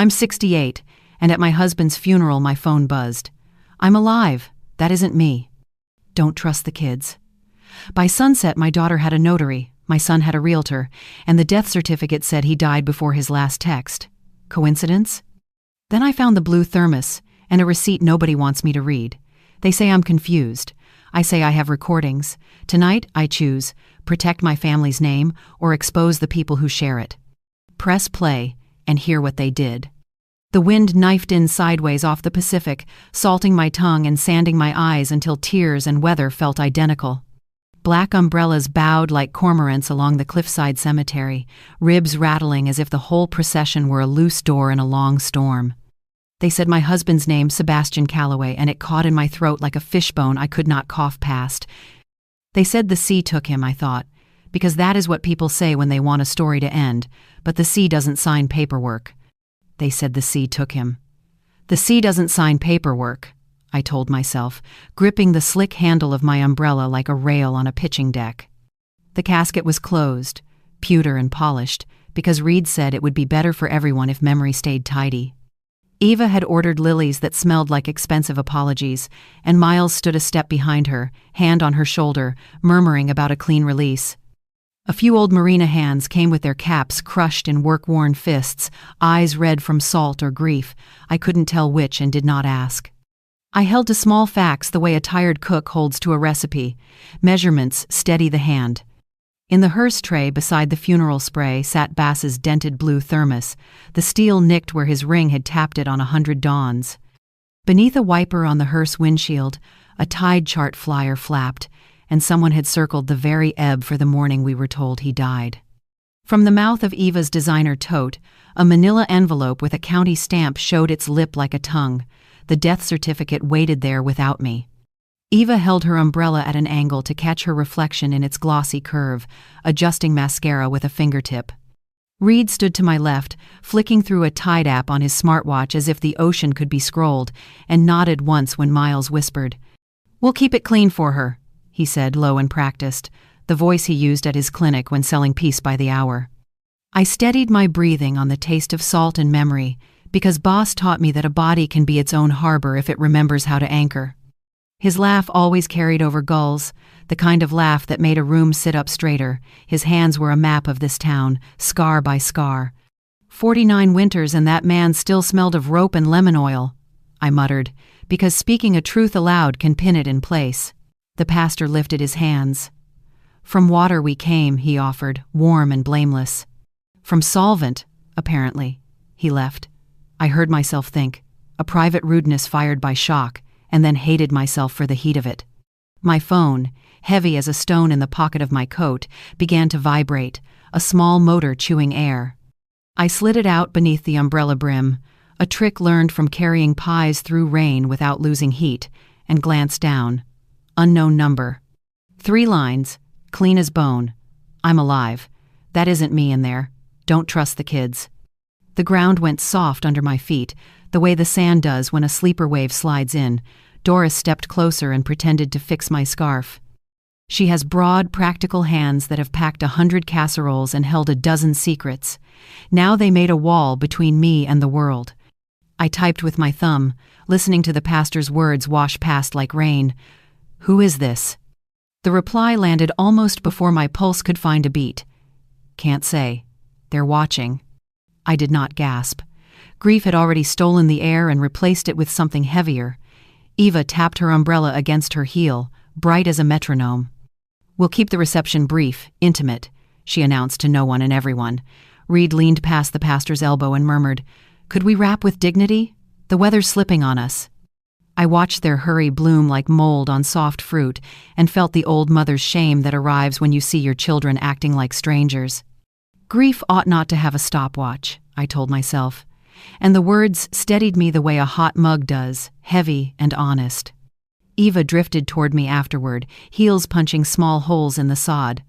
I'm 68, and at my husband's funeral my phone buzzed. I'm alive. That isn't me. Don't trust the kids. By sunset, my daughter had a notary, my son had a realtor, and the death certificate said he died before his last text. Coincidence? Then I found the blue thermos and a receipt nobody wants me to read. They say I'm confused. I say I have recordings. Tonight, I choose protect my family's name or expose the people who share it. Press play and hear what they did. The wind knifed in sideways off the Pacific, salting my tongue and sanding my eyes until tears and weather felt identical. Black umbrellas bowed like cormorants along the cliffside cemetery, ribs rattling as if the whole procession were a loose door in a long storm. They said my husband's name, Sebastian Calloway, and it caught in my throat like a fishbone I could not cough past. They said the sea took him, I thought, because that is what people say when they want a story to end, but the sea doesn't sign paperwork. They said the sea took him. The sea doesn't sign paperwork, I told myself, gripping the slick handle of my umbrella like a rail on a pitching deck. The casket was closed, pewter and polished, because Reed said it would be better for everyone if memory stayed tidy. Eva had ordered lilies that smelled like expensive apologies, and Miles stood a step behind her, hand on her shoulder, murmuring about a clean release. A few old Marina hands came with their caps crushed in work-worn fists, eyes red from salt or grief. I couldn't tell which and did not ask. I held to small facts the way a tired cook holds to a recipe. Measurements steady the hand. In the hearse tray beside the funeral spray sat Bass's dented blue thermos, the steel nicked where his ring had tapped it on 100 dawns. Beneath a wiper on the hearse windshield, a tide chart flyer flapped, and someone had circled the very ebb for the morning we were told he died. From the mouth of Eva's designer tote, a manila envelope with a county stamp showed its lip like a tongue. The death certificate waited there without me. Eva held her umbrella at an angle to catch her reflection in its glossy curve, adjusting mascara with a fingertip. Reed stood to my left, flicking through a Tide app on his smartwatch as if the ocean could be scrolled, and nodded once when Miles whispered. "We'll keep it clean for her," he said, low and practiced, the voice he used at his clinic when selling peace by the hour. I steadied my breathing on the taste of salt and memory, because Boss taught me that a body can be its own harbor if it remembers how to anchor. His laugh always carried over gulls, the kind of laugh that made a room sit up straighter. His hands were a map of this town, scar by scar. 49 winters and that man still smelled of rope and lemon oil, I muttered, because speaking a truth aloud can pin it in place. The pastor lifted his hands. "From water we came," he offered, warm and blameless. "From solvent, apparently." He left. I heard myself think, a private rudeness fired by shock, and then hated myself for the heat of it. My phone, heavy as a stone in the pocket of my coat, began to vibrate, a small motor chewing air. I slid it out beneath the umbrella brim, a trick learned from carrying pies through rain without losing heat, and glanced down. Unknown number. 3 lines, clean as bone. I'm alive. That isn't me in there. Don't trust the kids. The ground went soft under my feet, the way the sand does when a sleeper wave slides in. Doris stepped closer and pretended to fix my scarf. She has broad, practical hands that have packed 100 casseroles and held a dozen secrets. Now they made a wall between me and the world. I typed with my thumb, listening to the pastor's words wash past like rain. "Who is this?" The reply landed almost before my pulse could find a beat. "Can't say. They're watching." I did not gasp. Grief had already stolen the air and replaced it with something heavier. Eva tapped her umbrella against her heel, bright as a metronome. "We'll keep the reception brief, intimate," she announced to no one and everyone. Reed leaned past the pastor's elbow and murmured, "Could we wrap with dignity? The weather's slipping on us." I watched their hurry bloom like mold on soft fruit and felt the old mother's shame that arrives when you see your children acting like strangers. Grief ought not to have a stopwatch, I told myself, and the words steadied me the way a hot mug does, heavy and honest. Eva drifted toward me afterward, heels punching small holes in the sod.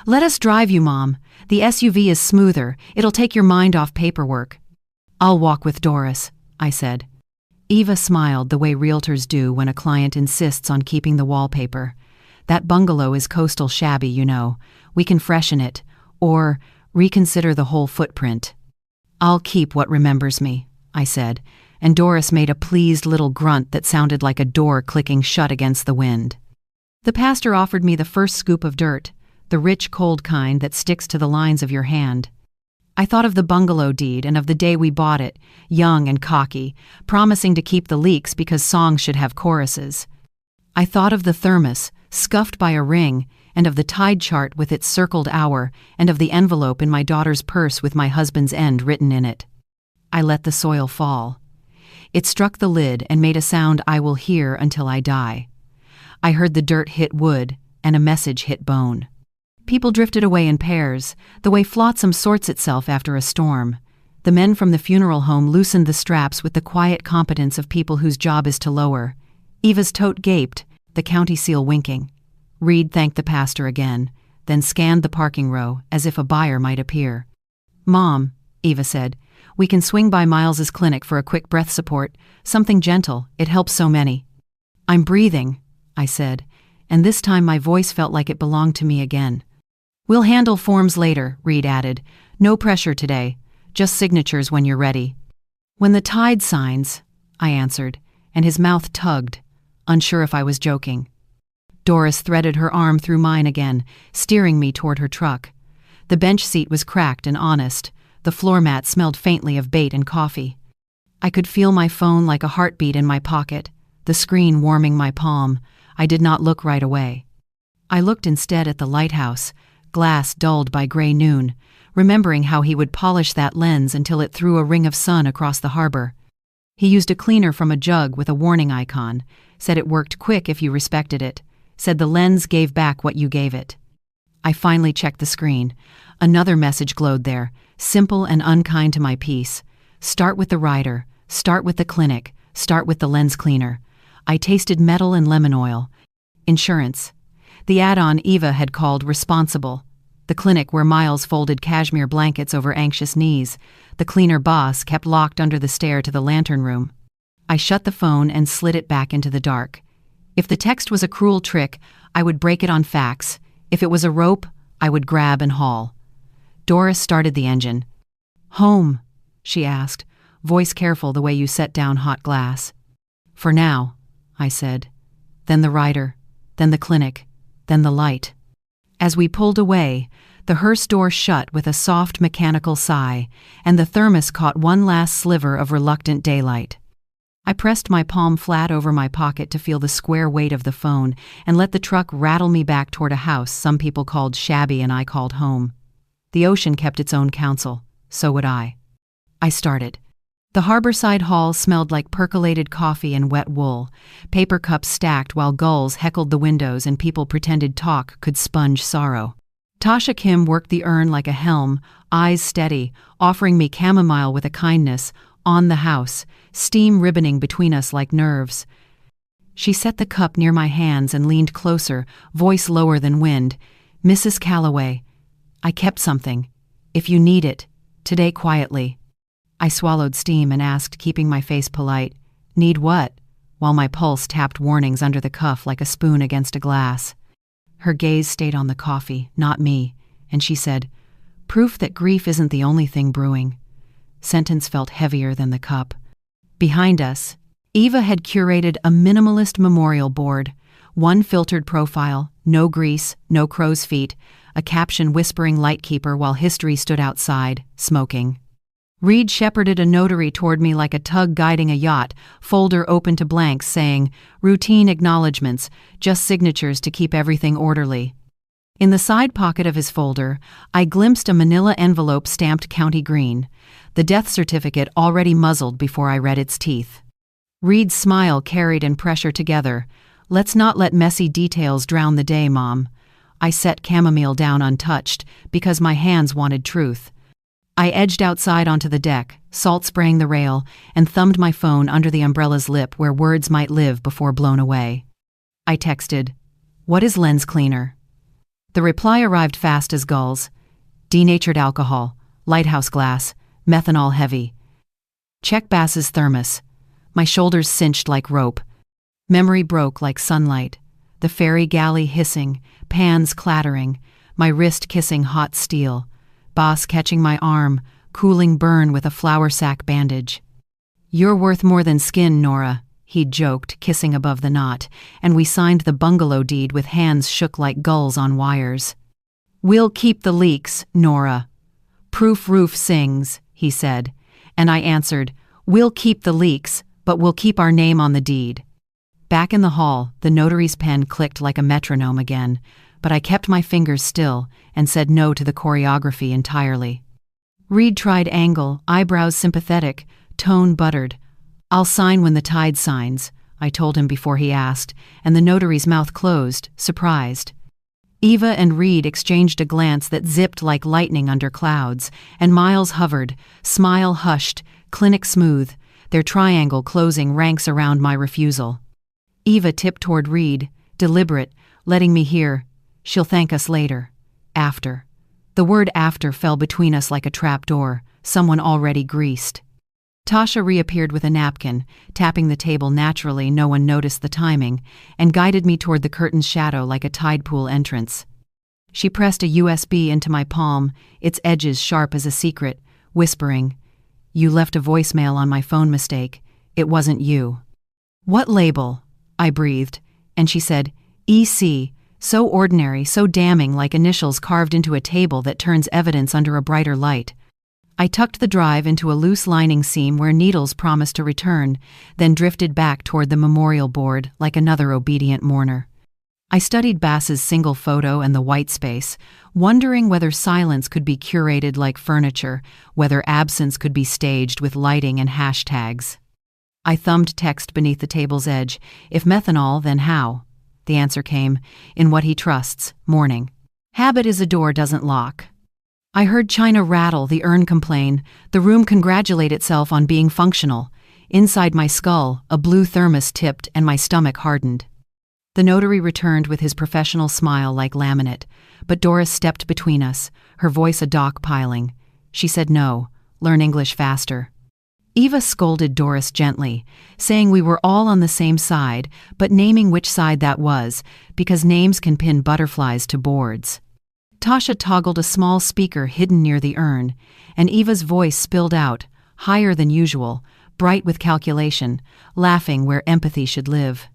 "Let us drive you, Mom. The SUV is smoother. It'll take your mind off paperwork." "I'll walk with Doris," I said. Eva smiled the way realtors do when a client insists on keeping the wallpaper. "That bungalow is coastal shabby, you know. We can freshen it, or reconsider the whole footprint." I'll keep what remembers me, I said, and Doris made a pleased little grunt that sounded like a door clicking shut against the wind. The pastor offered me the first scoop of dirt, the rich, cold kind that sticks to the lines of your hand. I thought of the bungalow deed and of the day we bought it, young and cocky, promising to keep the leaks because songs should have choruses. I thought of the thermos, scuffed by a ring, and of the tide chart with its circled hour, and of the envelope in my daughter's purse with my husband's end written in it. I let the soil fall. It struck the lid and made a sound I will hear until I die. I heard the dirt hit wood, and a message hit bone. People drifted away in pairs, the way flotsam sorts itself after a storm. The men from the funeral home loosened the straps with the quiet competence of people whose job is to lower. Eva's tote gaped, the county seal winking. Reed thanked the pastor again, then scanned the parking row as if a buyer might appear. "Mom," Eva said, "we can swing by Miles's clinic for a quick breath support, something gentle, it helps so many." "I'm breathing," I said, and this time my voice felt like it belonged to me again. "We'll handle forms later," Reed added. "No pressure today, just signatures when you're ready." "When the tide signs," I answered, and his mouth tugged, unsure if I was joking. Doris threaded her arm through mine again, steering me toward her truck. The bench seat was cracked and honest. The floor mat smelled faintly of bait and coffee. I could feel my phone like a heartbeat in my pocket, the screen warming my palm. I did not look right away. I looked instead at the lighthouse, glass dulled by gray noon, remembering how he would polish that lens until it threw a ring of sun across the harbor. He used a cleaner from a jug with a warning icon, said it worked quick if you respected it, said the lens gave back what you gave it. I finally checked the screen. Another message glowed there, simple and unkind to my peace. Start with the rider, start with the clinic, start with the lens cleaner. I tasted metal and lemon oil. Insurance. The add-on Eva had called responsible. The clinic where Miles folded cashmere blankets over anxious knees. The cleaner boss kept locked under the stair to the lantern room. I shut the phone and slid it back into the dark. If the text was a cruel trick, I would break it on fax. If it was a rope, I would grab and haul. Doris started the engine. "Home?" she asked, voice careful the way you set down hot glass. "For now," I said. Then the rider, then the clinic, then the light. As we pulled away, the hearse door shut with a soft mechanical sigh, and the thermos caught one last sliver of reluctant daylight. I pressed my palm flat over my pocket to feel the square weight of the phone and let the truck rattle me back toward a house some people called shabby and I called home. The ocean kept its own counsel, so would I. I started. The harborside hall smelled like percolated coffee and wet wool, paper cups stacked while gulls heckled the windows and people pretended talk could sponge sorrow. Tasha Kim worked the urn like a helm, eyes steady, offering me chamomile with a kindness, on the house, steam ribboning between us like nerves. She set the cup near my hands and leaned closer, voice lower than wind. "Mrs. Calloway, I kept something. If you need it, today quietly." I swallowed steam and asked, keeping my face polite, "Need what?" while my pulse tapped warnings under the cuff like a spoon against a glass. Her gaze stayed on the coffee, not me, and she said, "Proof that grief isn't the only thing brewing." Sentence felt heavier than the cup. Behind us, Eva had curated a minimalist memorial board, one filtered profile, no grease, no crow's feet, a caption whispering lightkeeper while history stood outside, smoking. Reed shepherded a notary toward me like a tug guiding a yacht, folder open to blanks saying, "Routine acknowledgments, just signatures to keep everything orderly." In the side pocket of his folder, I glimpsed a manila envelope stamped County Green, the death certificate already muzzled before I read its teeth. Reed's smile carried and pressure together. "Let's not let messy details drown the day, Mom." I set chamomile down untouched because my hands wanted truth. I edged outside onto the deck, salt spraying the rail, and thumbed my phone under the umbrella's lip where words might live before blown away. I texted, "What is lens cleaner?" The reply arrived fast as gulls. "Denatured alcohol, lighthouse glass, methanol heavy." Check Bass's thermos. My shoulders cinched like rope. Memory broke like sunlight. The ferry galley hissing, pans clattering, my wrist kissing hot steel. Boss catching my arm, cooling burn with a flour sack bandage. "You're worth more than skin, Nora," he'd joked, kissing above the knot, and we signed the bungalow deed with hands shook like gulls on wires. "We'll keep the leaks, Nora." "Proof roof sings," he said, and I answered, "We'll keep the leaks, but we'll keep our name on the deed." Back in the hall, the notary's pen clicked like a metronome again, but I kept my fingers still and said no to the choreography entirely. Reed tried angle, eyebrows sympathetic, tone buttered. "I'll sign when the tide signs," I told him before he asked, and the notary's mouth closed, surprised. Eva and Reed exchanged a glance that zipped like lightning under clouds, and Miles hovered, smile hushed, clinic smooth, their triangle closing ranks around my refusal. Eva tipped toward Reed, deliberate, letting me hear, "She'll thank us later. After." The word after fell between us like a trap door, someone already greased. Tasha reappeared with a napkin, tapping the table naturally, no one noticed the timing, and guided me toward the curtain's shadow like a tide pool entrance. She pressed a USB into my palm, its edges sharp as a secret, whispering, "You left a voicemail on my phone mistake. It wasn't you." "What label?" I breathed, and she said, "EC, so ordinary, so damning, like initials carved into a table that turns evidence under a brighter light." I tucked the drive into a loose lining seam where needles promised to return, then drifted back toward the memorial board like another obedient mourner. I studied Bass's single photo and the white space, wondering whether silence could be curated like furniture, whether absence could be staged with lighting and hashtags. I thumbed text beneath the table's edge. "If methanol, then how?" The answer came, "In what he trusts, mourning. Habit is a door doesn't lock." I heard China rattle, the urn complain, the room congratulate itself on being functional. Inside my skull, a blue thermos tipped and my stomach hardened. The notary returned with his professional smile like laminate, but Doris stepped between us, her voice a dock piling. She said no, learn English faster. Eva scolded Doris gently, saying we were all on the same side, but naming which side that was, because names can pin butterflies to boards. Tasha toggled a small speaker hidden near the urn, and Eva's voice spilled out, higher than usual, bright with calculation, laughing where empathy should live.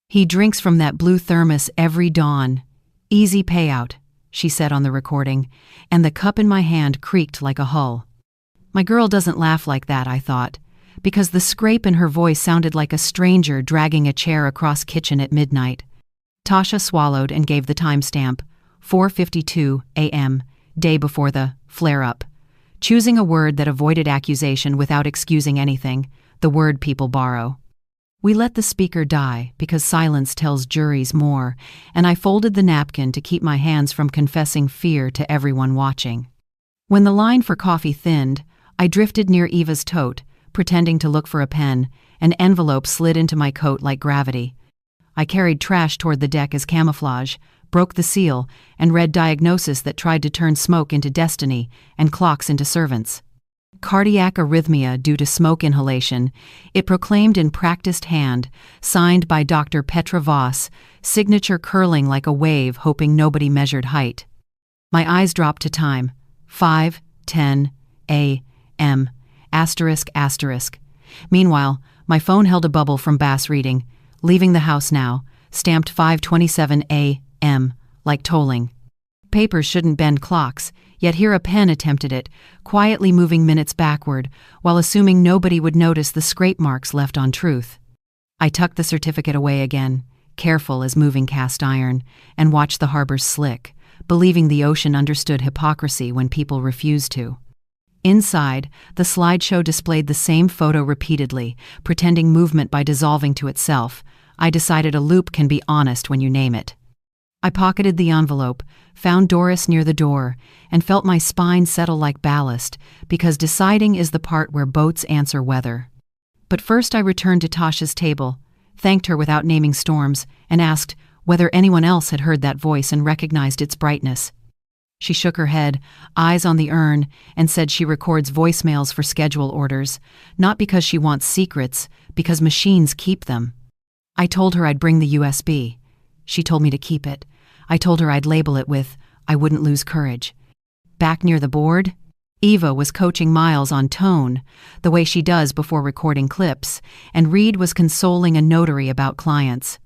"He drinks from that blue thermos every dawn. Easy payout," she said on the recording, and the cup in my hand creaked like a hull. My girl doesn't laugh like that, I thought, because the scrape in her voice sounded like a stranger dragging a chair across kitchen at midnight. Tasha swallowed and gave the timestamp, 4:52 a.m., day before the flare-up, choosing a word that avoided accusation without excusing anything, the word people borrow. We let the speaker die because silence tells juries more, and I folded the napkin to keep my hands from confessing fear to everyone watching. When the line for coffee thinned, I drifted near Eva's tote, pretending to look for a pen. An envelope slid into my coat like gravity. I carried trash toward the deck as camouflage, broke the seal, and read diagnosis that tried to turn smoke into destiny and clocks into servants. Cardiac arrhythmia due to smoke inhalation, it proclaimed in practiced hand, signed by Dr. Petra Voss, signature curling like a wave hoping nobody measured height. My eyes dropped to time, 5:10 a.m., asterisk, asterisk. Meanwhile, my phone held a bubble from Bass reading, "Leaving the house now," stamped 5:27 a.m., like tolling. Papers shouldn't bend clocks, yet here a pen attempted it, quietly moving minutes backward, while assuming nobody would notice the scrape marks left on truth. I tucked the certificate away again, careful as moving cast iron, and watched the harbors slick, believing the ocean understood hypocrisy when people refused to. Inside, the slideshow displayed the same photo repeatedly, pretending movement by dissolving to itself. I decided a loop can be honest when you name it. I pocketed the envelope, found Doris near the door, and felt my spine settle like ballast, because deciding is the part where boats answer weather. But first I returned to Tasha's table, thanked her without naming storms, and asked whether anyone else had heard that voice and recognized its brightness. She shook her head, eyes on the urn, and said she records voicemails for schedule orders, not because she wants secrets, because machines keep them. I told her I'd bring the USB. She told me to keep it. I told her I'd label it with, "I wouldn't lose courage." Back near the board, Eva was coaching Miles on tone, the way she does before recording clips, and Reed was consoling a notary about clients.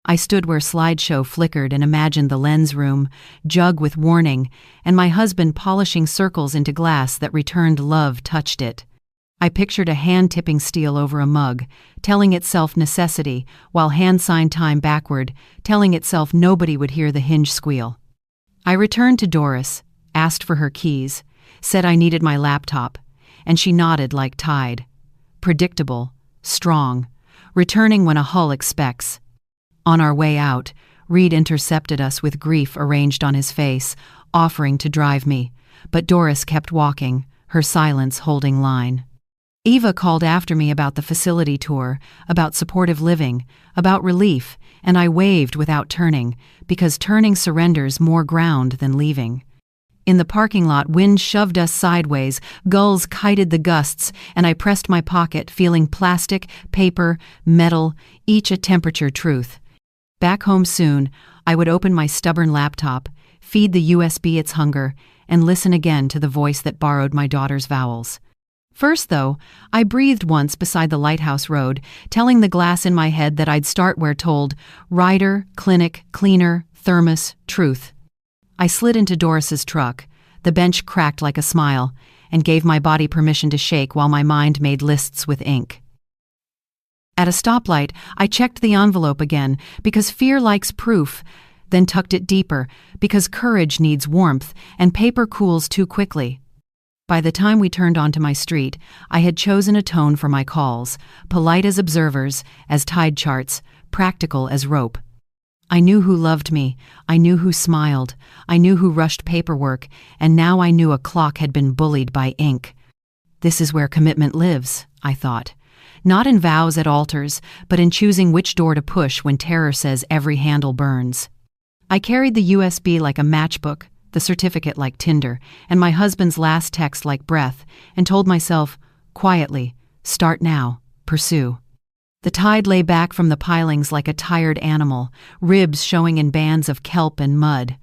I stood where slideshow flickered and imagined the lens room, jug with warning, and my husband polishing circles into glass that returned love touched it. I pictured a hand tipping steel over a mug, telling itself necessity, while hand signed time backward, telling itself nobody would hear the hinge squeal. I returned to Doris, asked for her keys, said I needed my laptop, and she nodded like Tide. Predictable, strong, returning when a hull expects. On our way out, Reed intercepted us with grief arranged on his face, offering to drive me, but Doris kept walking, her silence holding line. Eva called after me about the facility tour, about supportive living, about relief, and I waved without turning, because turning surrenders more ground than leaving. In the parking lot, wind shoved us sideways, gulls kited the gusts, and I pressed my pocket, feeling plastic, paper, metal, each a temperature truth. Back home soon, I would open my stubborn laptop, feed the USB its hunger, and listen again to the voice that borrowed my daughter's vowels. First, though, I breathed once beside the lighthouse road, telling the glass in my head that I'd start where told, rider, clinic, cleaner, thermos, truth. I slid into Doris's truck. The bench cracked like a smile, and gave my body permission to shake while my mind made lists with ink. At a stoplight, I checked the envelope again, because fear likes proof, then tucked it deeper, because courage needs warmth, and paper cools too quickly. By the time we turned onto my street, I had chosen a tone for my calls, polite as observers, as tide charts, practical as rope. I knew who loved me, I knew who smiled, I knew who rushed paperwork, and now I knew a clock had been bullied by ink. This is where commitment lives, I thought. Not in vows at altars, but in choosing which door to push when terror says every handle burns. I carried the USB like a matchbook, the certificate like tinder, and my husband's last text like breath, and told myself, quietly, start now, pursue. The tide lay back from the pilings like a tired animal, ribs showing in bands of kelp and mud.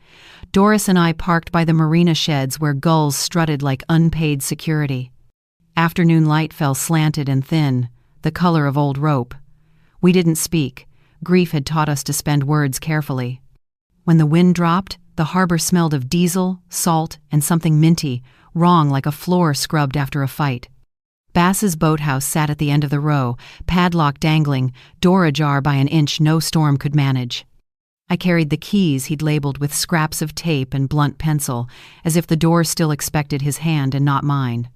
Doris and I parked by the marina sheds where gulls strutted like unpaid security. Afternoon light fell slanted and thin, the color of old rope. We didn't speak. Grief had taught us to spend words carefully. When the wind dropped, the harbor smelled of diesel, salt, and something minty, wrong like a floor scrubbed after a fight. Bass's boathouse sat at the end of the row, padlock dangling, door ajar by an inch no storm could manage. I carried the keys he'd labeled with scraps of tape and blunt pencil, as if the door still expected his hand and not mine.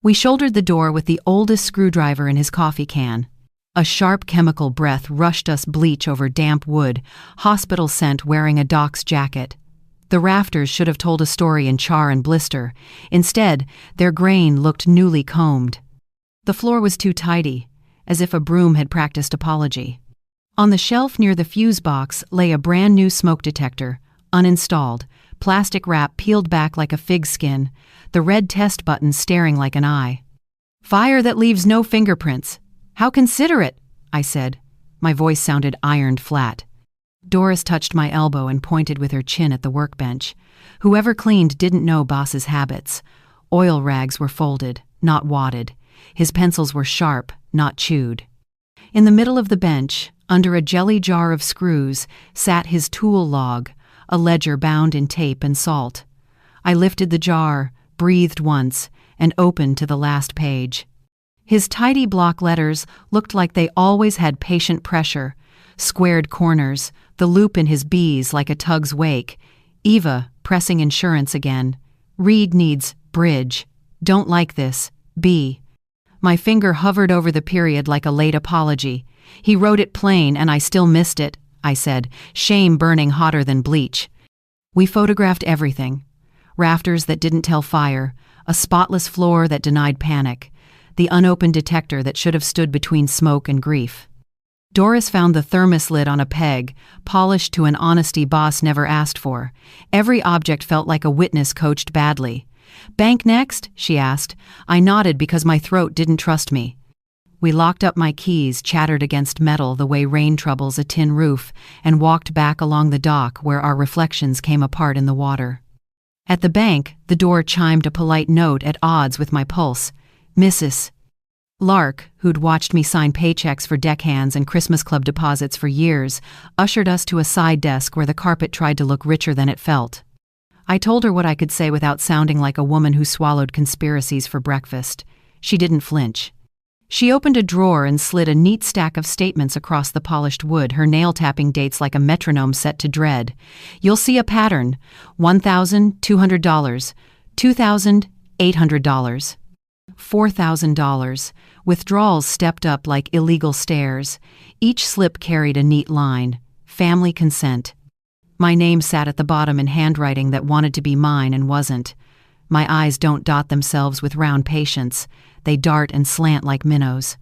We shouldered the door with the oldest screwdriver in his coffee can. A sharp chemical breath rushed us bleach over damp wood, hospital scent wearing a doc's jacket. The rafters should have told a story in char and blister. Instead, their grain looked newly combed. The floor was too tidy, as if a broom had practiced apology. On the shelf near the fuse box lay a brand new smoke detector, uninstalled, plastic wrap peeled back like a fig skin, the red test button staring like an eye. Fire that leaves no fingerprints. How considerate, I said. My voice sounded ironed flat. Doris touched my elbow and pointed with her chin at the workbench. Whoever cleaned didn't know Boss's habits. Oil rags were folded, not wadded. His pencils were sharp, not chewed. In the middle of the bench, under a jelly jar of screws, sat his tool log, a ledger bound in tape and salt. I lifted the jar, breathed once, and opened to the last page. His tidy block letters looked like they always had patient pressure, squared corners, the loop in his B's like a tug's wake. Eva, pressing insurance again. Reed needs bridge. Don't like this. B. My finger hovered over the period like a late apology. He wrote it plain and I still missed it, I said, shame burning hotter than bleach. We photographed everything. Rafters that didn't tell fire, a spotless floor that denied panic, the unopened detector that should have stood between smoke and grief. Doris found the thermos lid on a peg, polished to an honesty Boss never asked for. Every object felt like a witness coached badly. Bank next? She asked. I nodded because my throat didn't trust me. We locked up my keys, chattered against metal the way rain troubles a tin roof, and walked back along the dock where our reflections came apart in the water. At the bank, the door chimed a polite note at odds with my pulse. Mrs. Lark, who'd watched me sign paychecks for deckhands and Christmas Club deposits for years, ushered us to a side desk where the carpet tried to look richer than it felt. I told her what I could say without sounding like a woman who swallowed conspiracies for breakfast. She didn't flinch. She opened a drawer and slid a neat stack of statements across the polished wood, her nail-tapping dates like a metronome set to dread. You'll see a pattern. $1,200, $2,800, $4,000. Withdrawals stepped up like illegal stairs. Each slip carried a neat line. Family consent. My name sat at the bottom in handwriting that wanted to be mine and wasn't. My eyes don't dot themselves with round patience. They dart and slant like minnows.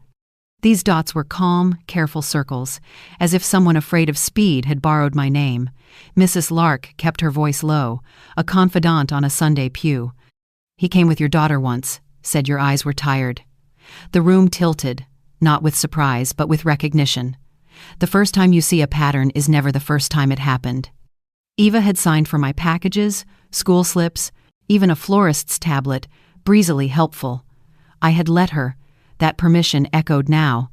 These dots were calm, careful circles, as if someone afraid of speed had borrowed my name. Mrs. Lark kept her voice low, a confidant on a Sunday pew. He came with your daughter once, said your eyes were tired. The room tilted, not with surprise, but with recognition. The first time you see a pattern is never the first time it happened. Eva had signed for my packages, school slips, even a florist's tablet, breezily helpful. I had let her. That permission echoed now.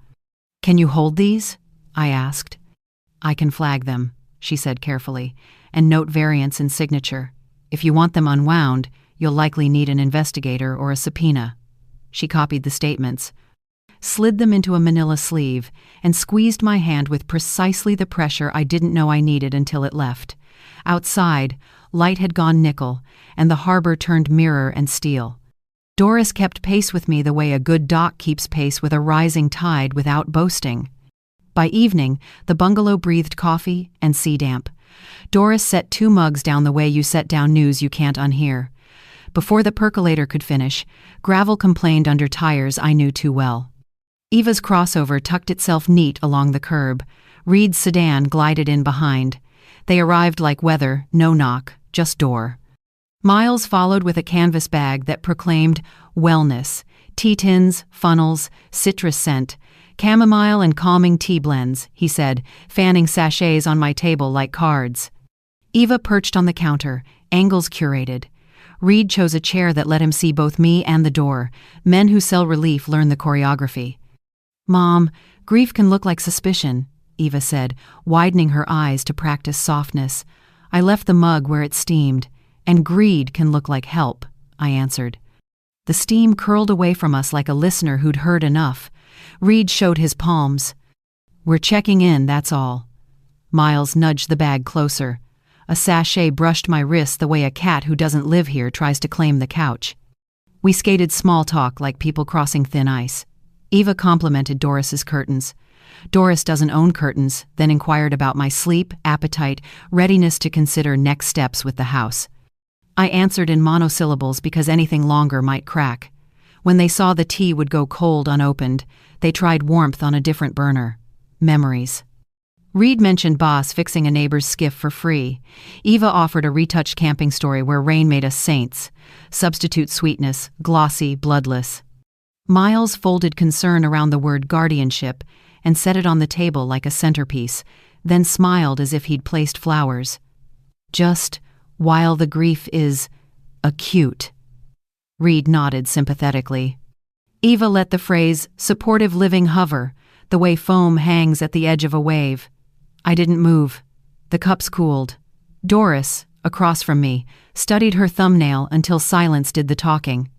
Can you hold these? I asked. I can flag them, she said carefully, and note variance in signature. If you want them unwound, you'll likely need an investigator or a subpoena. She copied the statements, slid them into a manila sleeve, and squeezed my hand with precisely the pressure I didn't know I needed until it left. Outside, light had gone nickel, and the harbor turned mirror and steel. Doris kept pace with me the way a good dock keeps pace with a rising tide without boasting. By evening, the bungalow breathed coffee and sea damp. Doris set 2 mugs down the way you set down news you can't unhear. Before the percolator could finish, gravel complained under tires I knew too well. Eva's crossover tucked itself neat along the curb. Reed's sedan glided in behind. They arrived like weather, no knock, just door. Miles followed with a canvas bag that proclaimed wellness, tea tins, funnels, citrus scent, chamomile and calming tea blends, he said, fanning sachets on my table like cards. Eva perched on the counter, angles curated. Reed chose a chair that let him see both me and the door. Men who sell relief learn the choreography. Mom, grief can look like suspicion, Eva said, widening her eyes to practice softness. I left the mug where it steamed. And greed can look like help, I answered. The steam curled away from us like a listener who'd heard enough. Reed showed his palms. We're checking in, that's all. Miles nudged the bag closer. A sachet brushed my wrist the way a cat who doesn't live here tries to claim the couch. We skated small talk like people crossing thin ice. Eva complimented Doris's curtains. Doris doesn't own curtains, then inquired about my sleep, appetite, readiness to consider next steps with the house. I answered in monosyllables because anything longer might crack. When they saw the tea would go cold unopened, they tried warmth on a different burner. Memories. Reed mentioned Boss fixing a neighbor's skiff for free. Eva offered a retouched camping story where rain made us saints. Substitute sweetness, glossy, bloodless. Miles folded concern around the word guardianship and set it on the table like a centerpiece, then smiled as if he'd placed flowers. Just while the grief is acute. Reed nodded sympathetically. Eva let the phrase supportive living hover, the way foam hangs at the edge of a wave. I didn't move. The cups cooled. Doris, across from me, studied her thumbnail until silence did the talking.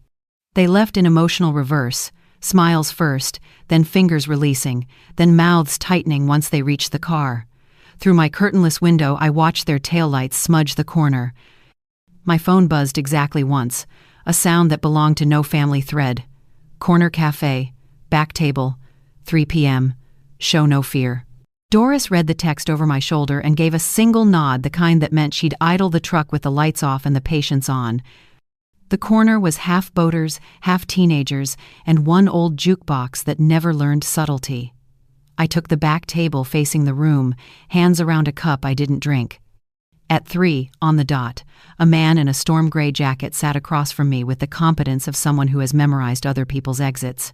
They left in emotional reverse, smiles first, then fingers releasing, then mouths tightening once they reached the car. Through my curtainless window, I watched their taillights smudge the corner. My phone buzzed exactly once, a sound that belonged to no family thread. Corner cafe, back table, 3 p.m., show no fear. Doris read the text over my shoulder and gave a single nod, the kind that meant she'd idle the truck with the lights off and the patience on. The corner was half boaters, half teenagers, and one old jukebox that never learned subtlety. I took the back table facing the room, hands around a cup I didn't drink. At 3, on the dot, a man in a storm gray jacket sat across from me with the competence of someone who has memorized other people's exits.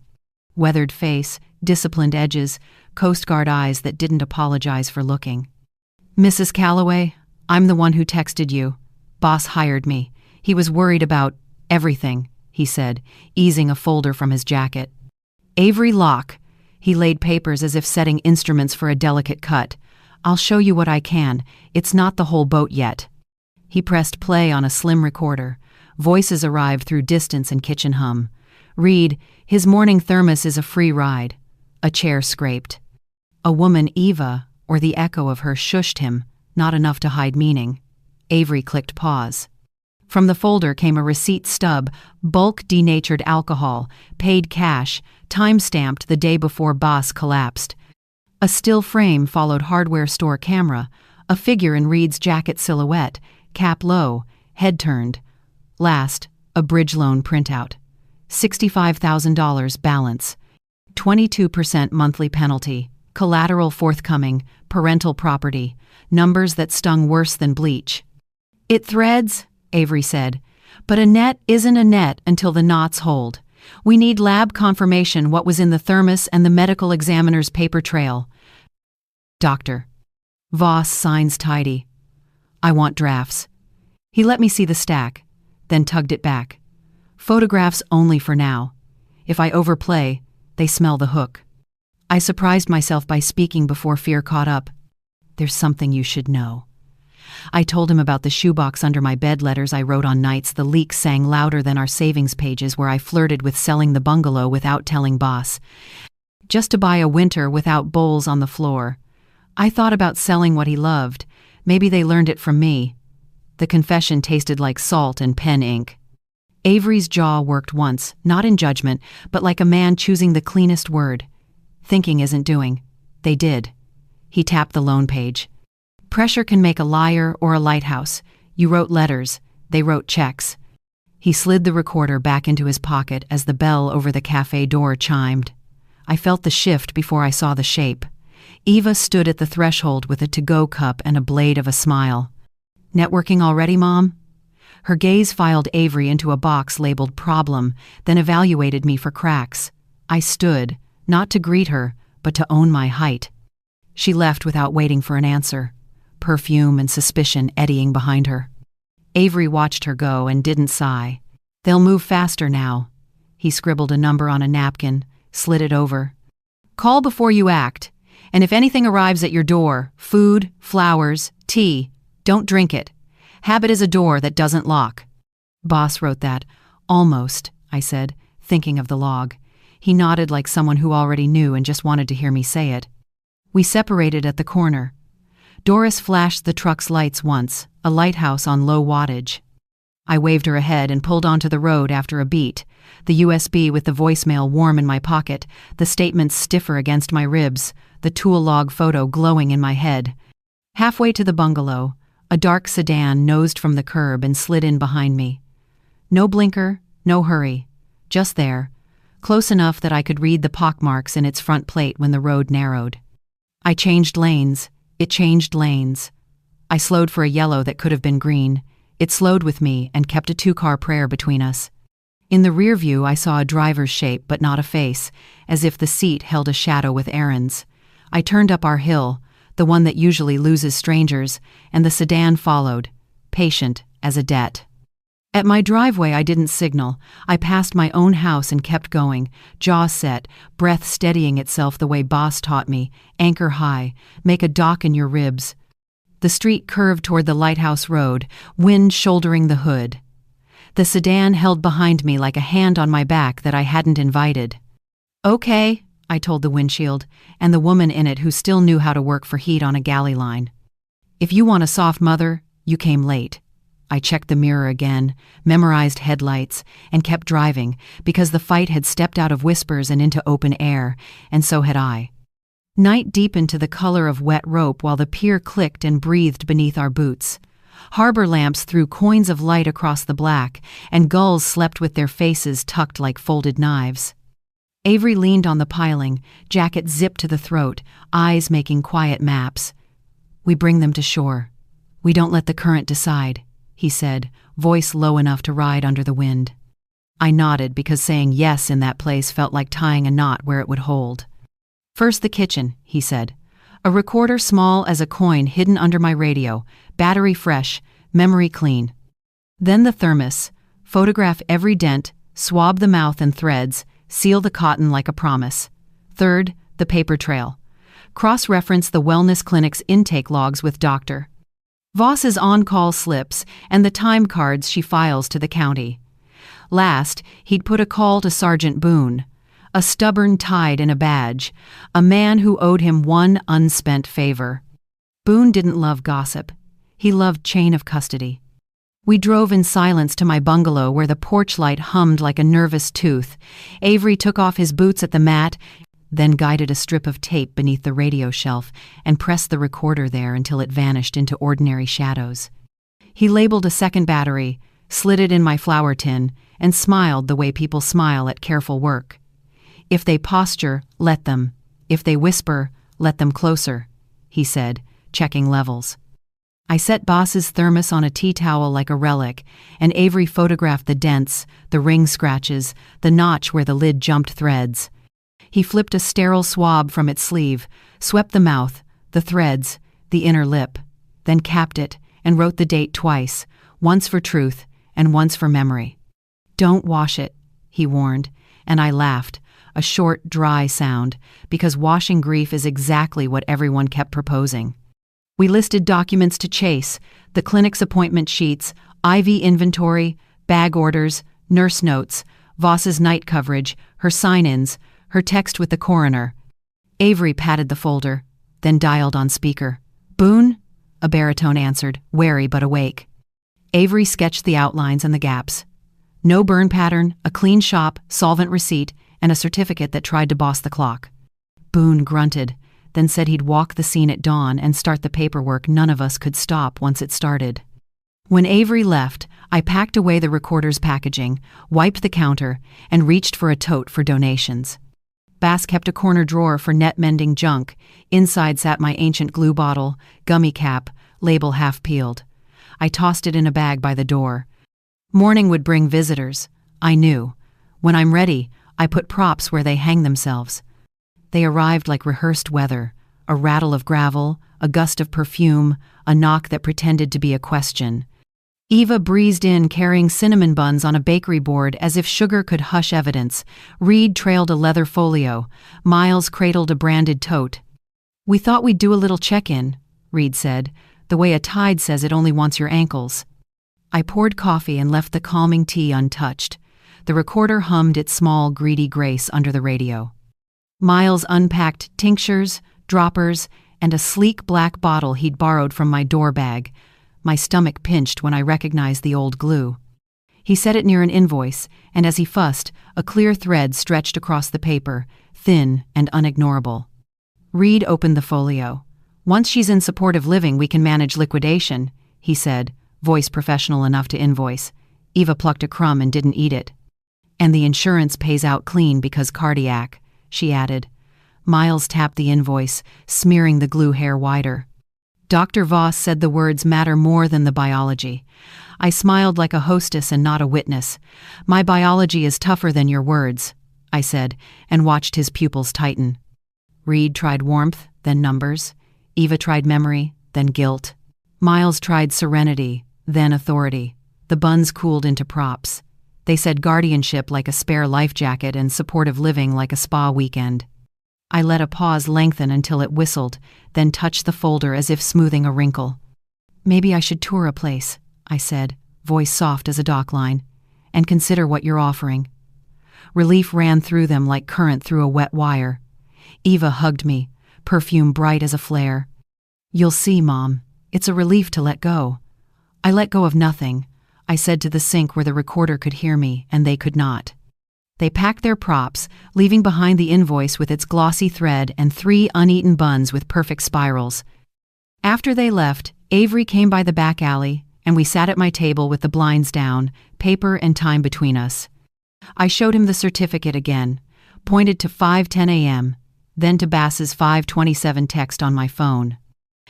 Weathered face, disciplined edges, Coast Guard eyes that didn't apologize for looking. Mrs. Calloway, I'm the one who texted you. Boss hired me. He was worried about everything, he said, easing a folder from his jacket. Avery Locke. He laid papers as if setting instruments for a delicate cut. I'll show you what I can. It's not the whole boat yet. He pressed play on a slim recorder. Voices arrived through distance and kitchen hum. Read, his morning thermos is a free ride. A chair scraped. A woman, Eva, or the echo of her, shushed him, not enough to hide meaning. Avery clicked pause. From the folder came a receipt stub, bulk denatured alcohol, paid cash, time-stamped the day before Boss collapsed. A still frame followed hardware store camera, a figure in Reed's jacket silhouette, cap low, head turned. Last, a bridge loan printout. $65,000 balance. 22% monthly penalty. Collateral forthcoming. Parental property. Numbers that stung worse than bleach. It threads, Avery said, but a net isn't a net until the knots hold. We need lab confirmation what was in the thermos and the medical examiner's paper trail. Doctor. Voss signs tidy. I want drafts. He let me see the stack, then tugged it back. Photographs only for now. If I overplay, they smell the hook. I surprised myself by speaking before fear caught up. There's something you should know. I told him about the shoebox under my bed letters I wrote on nights the leaks sang louder than our savings pages where I flirted with selling the bungalow without telling Boss. Just to buy a winter without bowls on the floor. I thought about selling what he loved. Maybe they learned it from me. The confession tasted like salt and pen ink. Avery's jaw worked once, not in judgment, but like a man choosing the cleanest word. Thinking isn't doing. They did. He tapped the loan page. Pressure can make a liar or a lighthouse. You wrote letters. They wrote checks. He slid the recorder back into his pocket as the bell over the cafe door chimed. I felt the shift before I saw the shape. Eva stood at the threshold with a to-go cup and a blade of a smile. Networking already, Mom? Her gaze filed Avery into a box labeled problem, then evaluated me for cracks. I stood, not to greet her, but to own my height. She left without waiting for an answer. Perfume and suspicion eddying behind her. Avery watched her go and didn't sigh. They'll move faster now. He scribbled a number on a napkin, slid it over. Call before you act, and if anything arrives at your door, food, flowers, tea, don't drink it. Have it as a door that doesn't lock. Boss wrote that. Almost, I said, thinking of the log. He nodded like someone who already knew and just wanted to hear me say it. We separated at the corner. Doris flashed the truck's lights once, a lighthouse on low wattage. I waved her ahead and pulled onto the road after a beat, the USB with the voicemail warm in my pocket, the statements stiffer against my ribs, the tool log photo glowing in my head. Halfway to the bungalow, a dark sedan nosed from the curb and slid in behind me. No blinker, no hurry. Just there, close enough that I could read the pockmarks in its front plate when the road narrowed. I changed lanes. It changed lanes. I slowed for a yellow that could have been green. It slowed with me and kept a two-car prayer between us. In the rear view, I saw a driver's shape but not a face, as if the seat held a shadow with errands. I turned up our hill, the one that usually loses strangers, and the sedan followed, patient as a debt. At my driveway, I didn't signal. I passed my own house and kept going, jaw set, breath steadying itself the way Boss taught me, anchor high, make a dock in your ribs. The street curved toward the lighthouse road, wind shouldering the hood. The sedan held behind me like a hand on my back that I hadn't invited. Okay, I told the windshield, and the woman in it who still knew how to work for heat on a galley line. If you want a soft mother, you came late. I checked the mirror again, memorized headlights, and kept driving because the fight had stepped out of whispers and into open air, and so had I. Night deepened to the color of wet rope while the pier clicked and breathed beneath our boots. Harbor lamps threw coins of light across the black, and gulls slept with their faces tucked like folded knives. Avery leaned on the piling, jacket zipped to the throat, eyes making quiet maps. We bring them to shore. We don't let the current decide, he said, voice low enough to ride under the wind. I nodded because saying yes in that place felt like tying a knot where it would hold. First the kitchen, he said. A recorder small as a coin hidden under my radio, battery fresh, memory clean. Then the thermos. Photograph every dent, swab the mouth and threads, seal the cotton like a promise. Third, the paper trail. Cross-reference the wellness clinic's intake logs with Dr. Voss's on-call slips and the time cards she files to the county. Last, he'd put a call to Sergeant Boone, a stubborn tide in a badge, a man who owed him one unspent favor. Boone didn't love gossip. He loved chain of custody. We drove in silence to my bungalow where the porch light hummed like a nervous tooth. Avery took off his boots at the mat, then guided a strip of tape beneath the radio shelf and pressed the recorder there until it vanished into ordinary shadows. He labeled a second battery, slid it in my flour tin, and smiled the way people smile at careful work. If they posture, let them. If they whisper, let them closer, he said, checking levels. I set Boss's thermos on a tea towel like a relic, and Avery photographed the dents, the ring scratches, the notch where the lid jumped threads. He flipped a sterile swab from its sleeve, swept the mouth, the threads, the inner lip, then capped it and wrote the date twice, once for truth and once for memory. "Don't wash it," he warned, and I laughed, a short, dry sound, because washing grief is exactly what everyone kept proposing. We listed documents to chase, the clinic's appointment sheets, IV inventory, bag orders, nurse notes, Voss's night coverage, her sign-ins, her text with the coroner. Avery patted the folder, then dialed on speaker. "Boone?" a baritone answered, wary but awake. Avery sketched the outlines and the gaps. No burn pattern, a clean shop, solvent receipt, and a certificate that tried to boss the clock. Boone grunted, then said he'd walk the scene at dawn and start the paperwork none of us could stop once it started. When Avery left, I packed away the recorder's packaging, wiped the counter, and reached for a tote for donations. Bass kept a corner drawer for net-mending junk. Inside sat my ancient glue bottle, gummy cap, label half-peeled. I tossed it in a bag by the door. Morning would bring visitors. I knew. When I'm ready, I put props where they hang themselves. They arrived like rehearsed weather, a rattle of gravel, a gust of perfume, a knock that pretended to be a question. Eva breezed in carrying cinnamon buns on a bakery board as if sugar could hush evidence. Reed trailed a leather folio. Miles cradled a branded tote. "We thought we'd do a little check-in," Reed said, "the way a tide says it only wants your ankles." I poured coffee and left the calming tea untouched. The recorder hummed its small, greedy grace under the radio. Miles unpacked tinctures, droppers, and a sleek black bottle he'd borrowed from my door bag. My stomach pinched when I recognized the old glue. He set it near an invoice, and as he fussed, a clear thread stretched across the paper, thin and unignorable. Reed opened the folio. "Once she's in supportive living, we can manage liquidation," he said, voice professional enough to invoice. Eva plucked a crumb and didn't eat it. "And the insurance pays out clean because cardiac," she added. Miles tapped the invoice, smearing the glue hair wider. Dr. Voss said the words matter more than the biology. I smiled like a hostess and not a witness. "My biology is tougher than your words," I said, and watched his pupils tighten. Reed tried warmth, then numbers. Eva tried memory, then guilt. Miles tried serenity, then authority. The buns cooled into props. They said guardianship like a spare life jacket and supportive living like a spa weekend. I let a pause lengthen until it whistled, then touched the folder as if smoothing a wrinkle. "Maybe I should tour a place," I said, voice soft as a dock line, "and consider what you're offering." Relief ran through them like current through a wet wire. Eva hugged me, perfume bright as a flare. "You'll see, Mom. It's a relief to let go." I let go of nothing, I said to the sink where the recorder could hear me, and they could not. They packed their props, leaving behind the invoice with its glossy thread and 3 uneaten buns with perfect spirals. After they left, Avery came by the back alley, and we sat at my table with the blinds down, paper and time between us. I showed him the certificate again, pointed to 5:10 a.m., then to Bass's 5:27 text on my phone.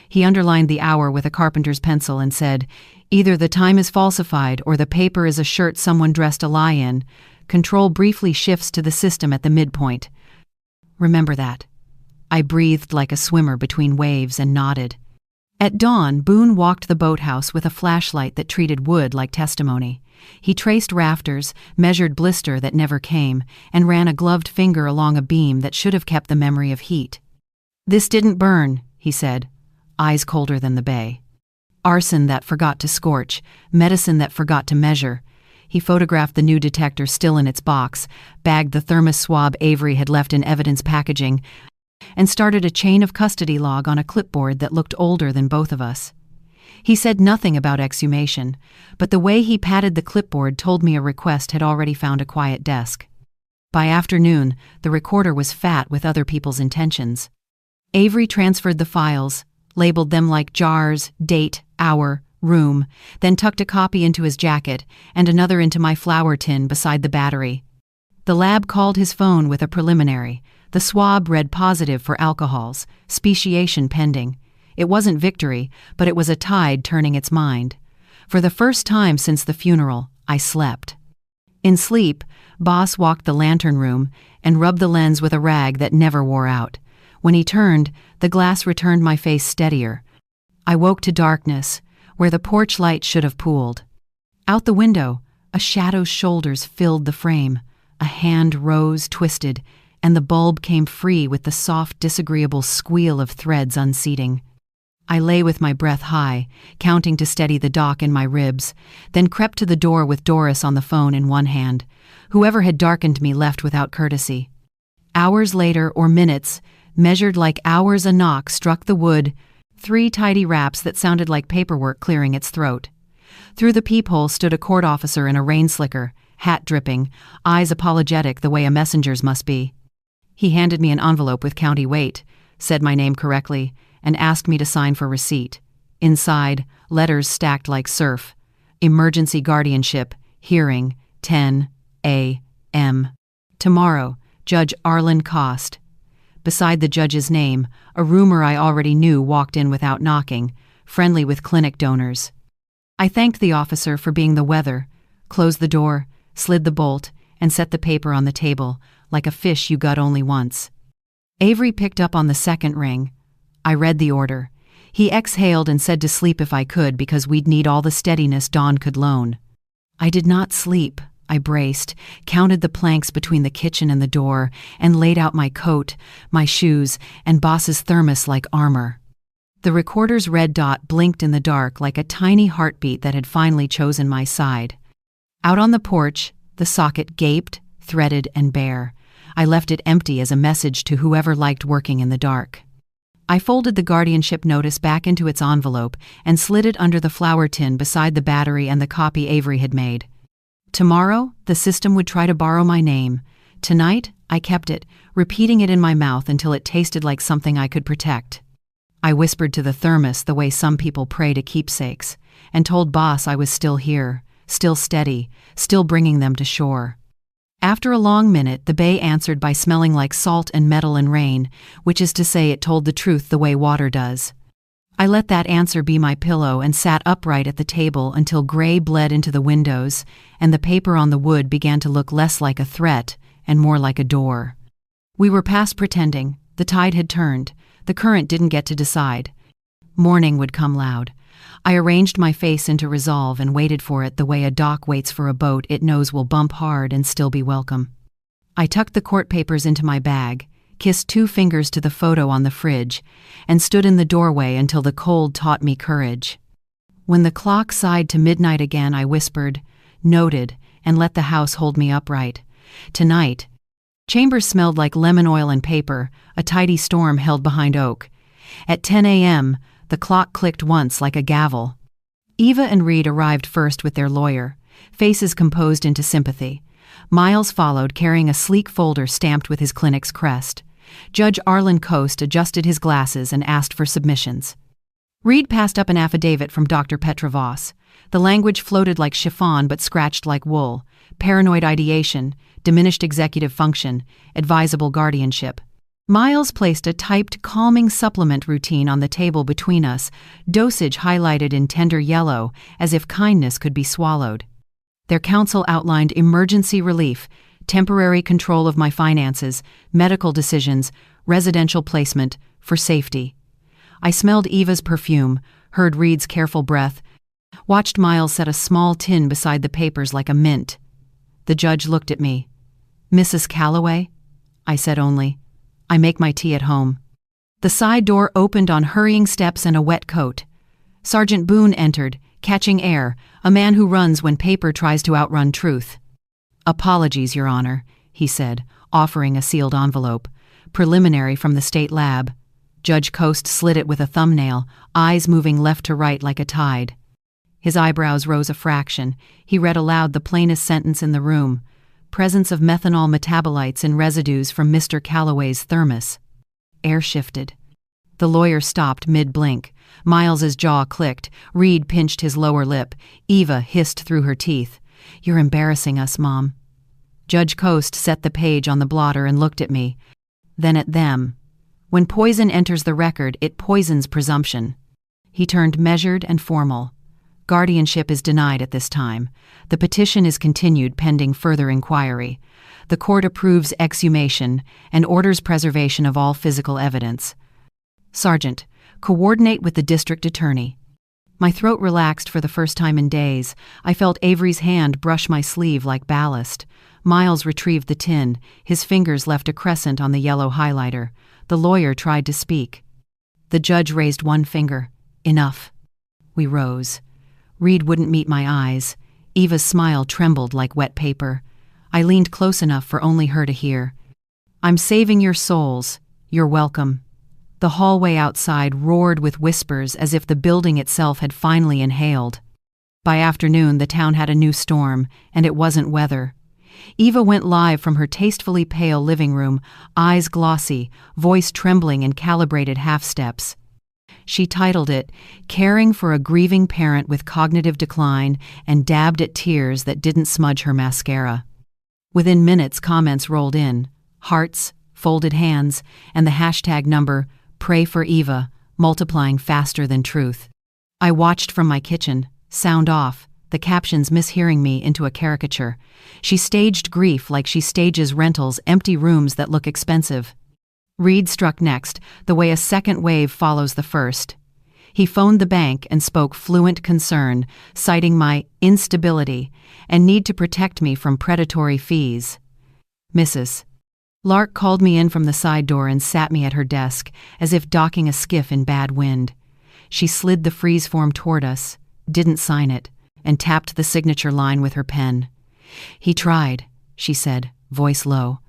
He underlined the hour with a carpenter's pencil and said, "Either the time is falsified or the paper is a shirt someone dressed a lie in. Control briefly shifts to the system at the midpoint. Remember that." I breathed like a swimmer between waves and nodded. At dawn, Boone walked the boathouse with a flashlight that treated wood like testimony. He traced rafters, measured blister that never came, and ran a gloved finger along a beam that should have kept the memory of heat. "This didn't burn," he said, eyes colder than the bay. "Arson that forgot to scorch, medicine that forgot to measure." He photographed the new detector still in its box, bagged the Thermos swab Avery had left in evidence packaging, and started a chain of custody log on a clipboard that looked older than both of us. He said nothing about exhumation, but the way he patted the clipboard told me a request had already found a quiet desk. By afternoon, the recorder was fat with other people's intentions. Avery transferred the files, labeled them like jars, date, hour, room, then tucked a copy into his jacket and another into my flour tin beside the battery. The lab called his phone with a preliminary. The swab read positive for alcohols, speciation pending. It wasn't victory, but it was a tide turning its mind. For the first time since the funeral, I slept. In sleep, Boss walked the lantern room and rubbed the lens with a rag that never wore out. When he turned, the glass returned my face steadier. I woke to darkness, where the porch light should have pooled. Out the window, a shadow's shoulders filled the frame. A hand rose, twisted, and the bulb came free with the soft, disagreeable squeal of threads unseating. I lay with my breath high, counting to steady the dock in my ribs, then crept to the door with Doris on the phone in one hand. Whoever had darkened me left without courtesy. Hours later, or minutes, measured like hours, a knock struck the wood, 3 tidy raps that sounded like paperwork clearing its throat. Through the peephole stood a court officer in a rain slicker, hat dripping, eyes apologetic the way a messenger's must be. He handed me an envelope with county weight, said my name correctly, and asked me to sign for receipt. Inside, letters stacked like surf. Emergency guardianship, hearing, 10 a.m. Tomorrow, Judge Arlen Cost. Beside the judge's name, a roomer I already knew walked in without knocking, friendly with clinic donors. I thanked the officer for being the weather, closed the door, slid the bolt, and set the paper on the table, like a fish you gut only once. Avery picked up on the second ring. I read the order. He exhaled and said to sleep if I could because we'd need all the steadiness Dawn could loan. I did not sleep. I braced, counted the planks between the kitchen and the door, and laid out my coat, my shoes, and Boss's thermos like armor. The recorder's red dot blinked in the dark like a tiny heartbeat that had finally chosen my side. Out on the porch, the socket gaped, threaded, and bare. I left it empty as a message to whoever liked working in the dark. I folded the guardianship notice back into its envelope and slid it under the flour tin beside the battery and the copy Avery had made. Tomorrow, the system would try to borrow my name. Tonight, I kept it, repeating it in my mouth until it tasted like something I could protect. I whispered to the thermos the way some people pray to keepsakes, and told Boss I was still here, still steady, still bringing them to shore. After a long minute, the bay answered by smelling like salt and metal and rain, which is to say it told the truth the way water does. I let that answer be my pillow and sat upright at the table until gray bled into the windows and the paper on the wood began to look less like a threat and more like a door. We were past pretending. The tide had turned. The current didn't get to decide. Morning would come loud. I arranged my face into resolve and waited for it the way a dock waits for a boat it knows will bump hard and still be welcome. I tucked the court papers into my bag, kissed 2 fingers to the photo on the fridge, and stood in the doorway until the cold taught me courage. When the clock sighed to midnight again, I whispered, noted, and let the house hold me upright. Tonight, chambers smelled like lemon oil and paper, a tidy storm held behind oak. At 10 a.m., the clock clicked once like a gavel. Eva and Reed arrived first with their lawyer, faces composed into sympathy. Miles followed, carrying a sleek folder stamped with his clinic's crest. Judge Arlen Coast adjusted his glasses and asked for submissions. Reed passed up an affidavit from Dr. Petra Voss. The language floated like chiffon but scratched like wool. Paranoid ideation, diminished executive function, advisable guardianship. Miles placed a typed calming supplement routine on the table between us, dosage highlighted in tender yellow, as if kindness could be swallowed. Their counsel outlined emergency relief, temporary control of my finances, medical decisions, residential placement, for safety. I smelled Eva's perfume, heard Reed's careful breath, watched Miles set a small tin beside the papers like a mint. The judge looked at me. "Mrs. Calloway?" I said only. "I make my tea at home." The side door opened on hurrying steps and a wet coat. Sergeant Boone entered, catching air, a man who runs when paper tries to outrun truth. "Apologies, Your Honor," he said, offering a sealed envelope. "Preliminary from the state lab." Judge Coast slid it with a thumbnail, eyes moving left to right like a tide. His eyebrows rose a fraction. He read aloud the plainest sentence in the room. "Presence of methanol metabolites in residues from Mr. Calloway's Thermos." Air shifted. The lawyer stopped mid-blink. Miles's jaw clicked. Reed pinched his lower lip. Eva hissed through her teeth. "You're embarrassing us, Mom." Judge Coast set the page on the blotter and looked at me. Then at them. When poison enters the record, it poisons presumption. He turned measured and formal. "Guardianship is denied at this time. The petition is continued pending further inquiry. The court approves exhumation and orders preservation of all physical evidence. Sergeant, coordinate with the district attorney." My throat relaxed for the first time in days. I felt Avery's hand brush my sleeve like ballast. Miles retrieved the tin. His fingers left a crescent on the yellow highlighter. The lawyer tried to speak. The judge raised one finger. "Enough." We rose. Reed wouldn't meet my eyes. Eva's smile trembled like wet paper. I leaned close enough for only her to hear. "I'm saving your souls. You're welcome." The hallway outside roared with whispers as if the building itself had finally inhaled. By afternoon, the town had a new storm, and it wasn't weather. Eva went live from her tastefully pale living room, eyes glossy, voice trembling in calibrated half-steps. She titled it, "Caring for a Grieving Parent with Cognitive Decline," and dabbed at tears that didn't smudge her mascara. Within minutes, comments rolled in. Hearts, folded hands, and the hashtag number, "Pray for Eva," multiplying faster than truth. I watched from my kitchen, sound off, the captions mishearing me into a caricature. She staged grief like she stages rentals, empty rooms that look expensive. Reed struck next, the way a second wave follows the first. He phoned the bank and spoke fluent concern, citing my instability and need to protect me from predatory fees. "Mrs. Lark called me in from the side door and sat me at her desk, as if docking a skiff in bad wind. She slid the freeze form toward us, didn't sign it, and tapped the signature line with her pen. "He tried," she said, voice low.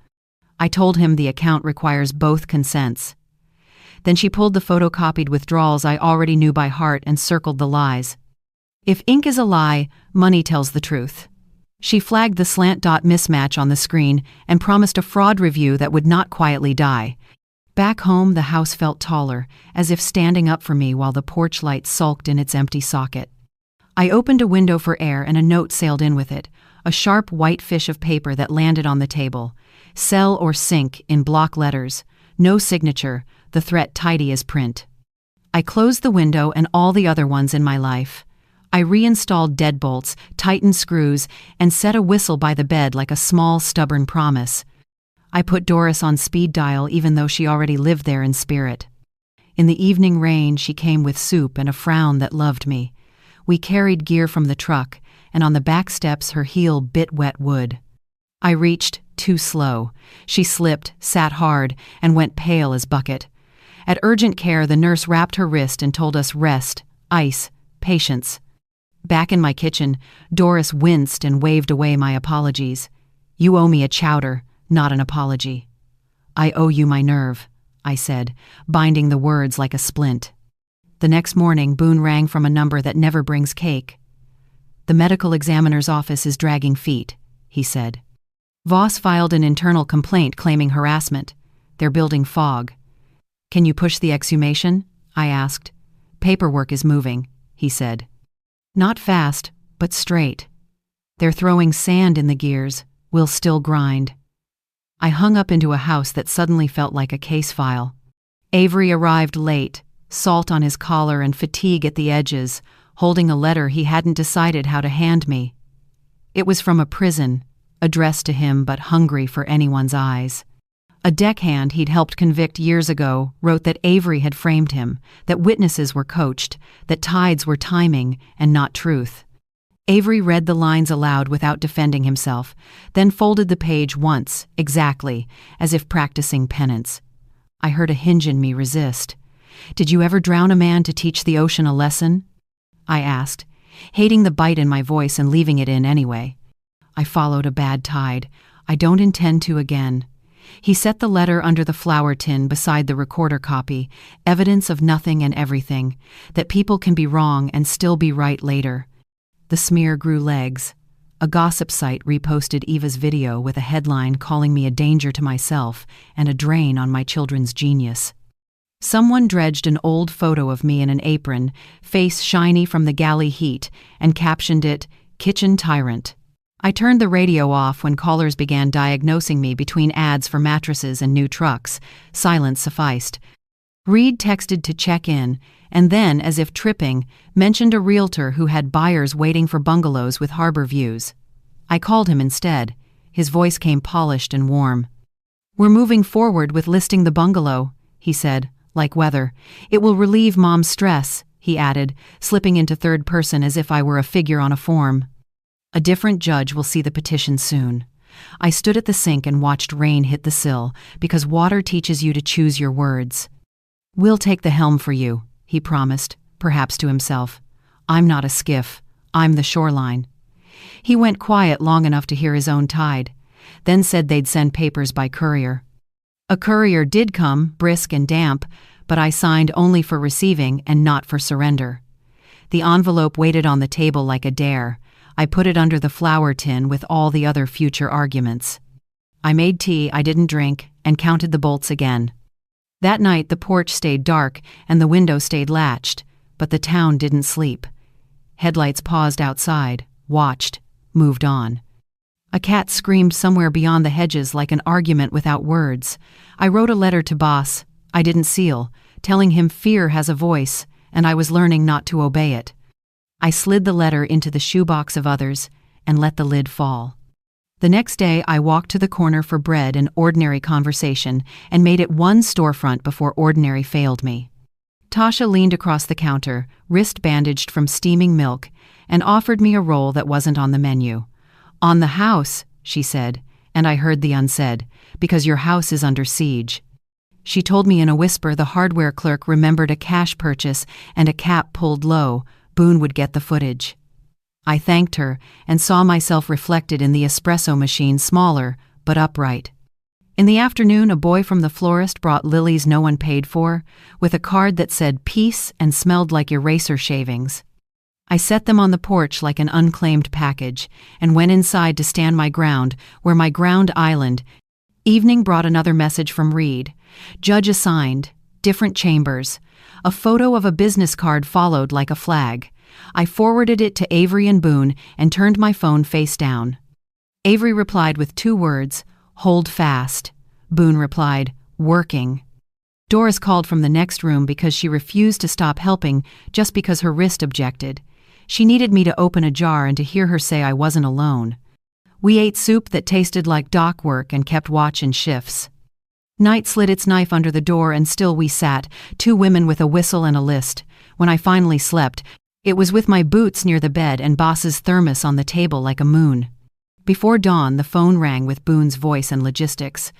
I told him the account requires both consents. Then she pulled the photocopied withdrawals I already knew by heart and circled the lies. "If ink is a lie, money tells the truth." She flagged the slant dot mismatch on the screen and promised a fraud review that would not quietly die. Back home, the house felt taller, as if standing up for me while the porch light sulked in its empty socket. I opened a window for air and a note sailed in with it, a sharp white fish of paper that landed on the table. "Sell or sink" in block letters. No signature, the threat tidy as print. I closed the window and all the other ones in my life. I reinstalled deadbolts, tightened screws, and set a whistle by the bed like a small, stubborn promise. I put Doris on speed dial even though she already lived there in spirit. In the evening rain, she came with soup and a frown that loved me. We carried gear from the truck, and on the back steps her heel bit wet wood. I reached, too slow. She slipped, sat hard, and went pale as bucket. At urgent care, the nurse wrapped her wrist and told us rest, ice, patience. Back in my kitchen, Doris winced and waved away my apologies. "You owe me a chowder, not an apology." "I owe you my nerve," I said, binding the words like a splint. The next morning, Boone rang from a number that never brings cake. "The medical examiner's office is dragging feet," he said. "Voss filed an internal complaint claiming harassment. They're building fog." "Can you push the exhumation?" I asked. "Paperwork is moving," he said. "Not fast, but straight. They're throwing sand in the gears. We'll still grind." I hung up into a house that suddenly felt like a case file. Avery arrived late, salt on his collar and fatigue at the edges, holding a letter he hadn't decided how to hand me. It was from a prison, addressed to him but hungry for anyone's eyes. A deckhand he'd helped convict years ago wrote that Avery had framed him, that witnesses were coached, that tides were timing and not truth. Avery read the lines aloud without defending himself, then folded the page once, exactly, as if practicing penance. I heard a hinge in me resist. "Did you ever drown a man to teach the ocean a lesson?" I asked, hating the bite in my voice and leaving it in anyway. "I followed a bad tide. I don't intend to again." He set the letter under the flower tin beside the recorder copy, evidence of nothing and everything, that people can be wrong and still be right later. The smear grew legs. A gossip site reposted Eva's video with a headline calling me a danger to myself and a drain on my children's genius. Someone dredged an old photo of me in an apron, face shiny from the galley heat, and captioned it, "Kitchen Tyrant." I turned the radio off when callers began diagnosing me between ads for mattresses and new trucks. Silence sufficed. Reed texted to check in, and then, as if tripping, mentioned a realtor who had buyers waiting for bungalows with harbor views. I called him instead. His voice came polished and warm. "We're moving forward with listing the bungalow," he said, like weather. "It will relieve Mom's stress," he added, slipping into third person as if I were a figure on a form. "A different judge will see the petition soon." I stood at the sink and watched rain hit the sill, because water teaches you to choose your words. "We'll take the helm for you," he promised, perhaps to himself. "I'm not a skiff. I'm the shoreline." He went quiet long enough to hear his own tide, then said they'd send papers by courier. A courier did come, brisk and damp, but I signed only for receiving and not for surrender. The envelope waited on the table like a dare. I put it under the flower tin with all the other future arguments. I made tea I didn't drink and counted the bolts again. That night the porch stayed dark and the window stayed latched, but the town didn't sleep. Headlights paused outside, watched, moved on. A cat screamed somewhere beyond the hedges like an argument without words. I wrote a letter to Boss, I didn't seal, telling him fear has a voice, and I was learning not to obey it. I slid the letter into the shoebox of others and let the lid fall. The next day I walked to the corner for bread and ordinary conversation and made it one storefront before ordinary failed me. Tasha leaned across the counter, wrist bandaged from steaming milk, and offered me a roll that wasn't on the menu. "On the house," she said, and I heard the unsaid, "because your house is under siege." She told me in a whisper the hardware clerk remembered a cash purchase and a cap pulled low. Boone would get the footage. I thanked her and saw myself reflected in the espresso machine, smaller but upright. In the afternoon, a boy from the florist brought lilies no one paid for, with a card that said peace and smelled like eraser shavings. I set them on the porch like an unclaimed package and went inside to stand my ground where my ground island. Evening brought another message from Reed. Judge assigned, different chambers. A photo of a business card followed like a flag. I forwarded it to Avery and Boone and turned my phone face down. Avery replied with 2 words, "Hold fast." Boone replied, "Working." Doris called from the next room because she refused to stop helping just because her wrist objected. She needed me to open a jar and to hear her say I wasn't alone. We ate soup that tasted like dock work and kept watch in shifts. Night slid its knife under the door and still we sat, 2 women with a whistle and a list. When I finally slept, it was with my boots near the bed and Boss's thermos on the table like a moon. Before dawn, the phone rang with Boone's voice and logistics.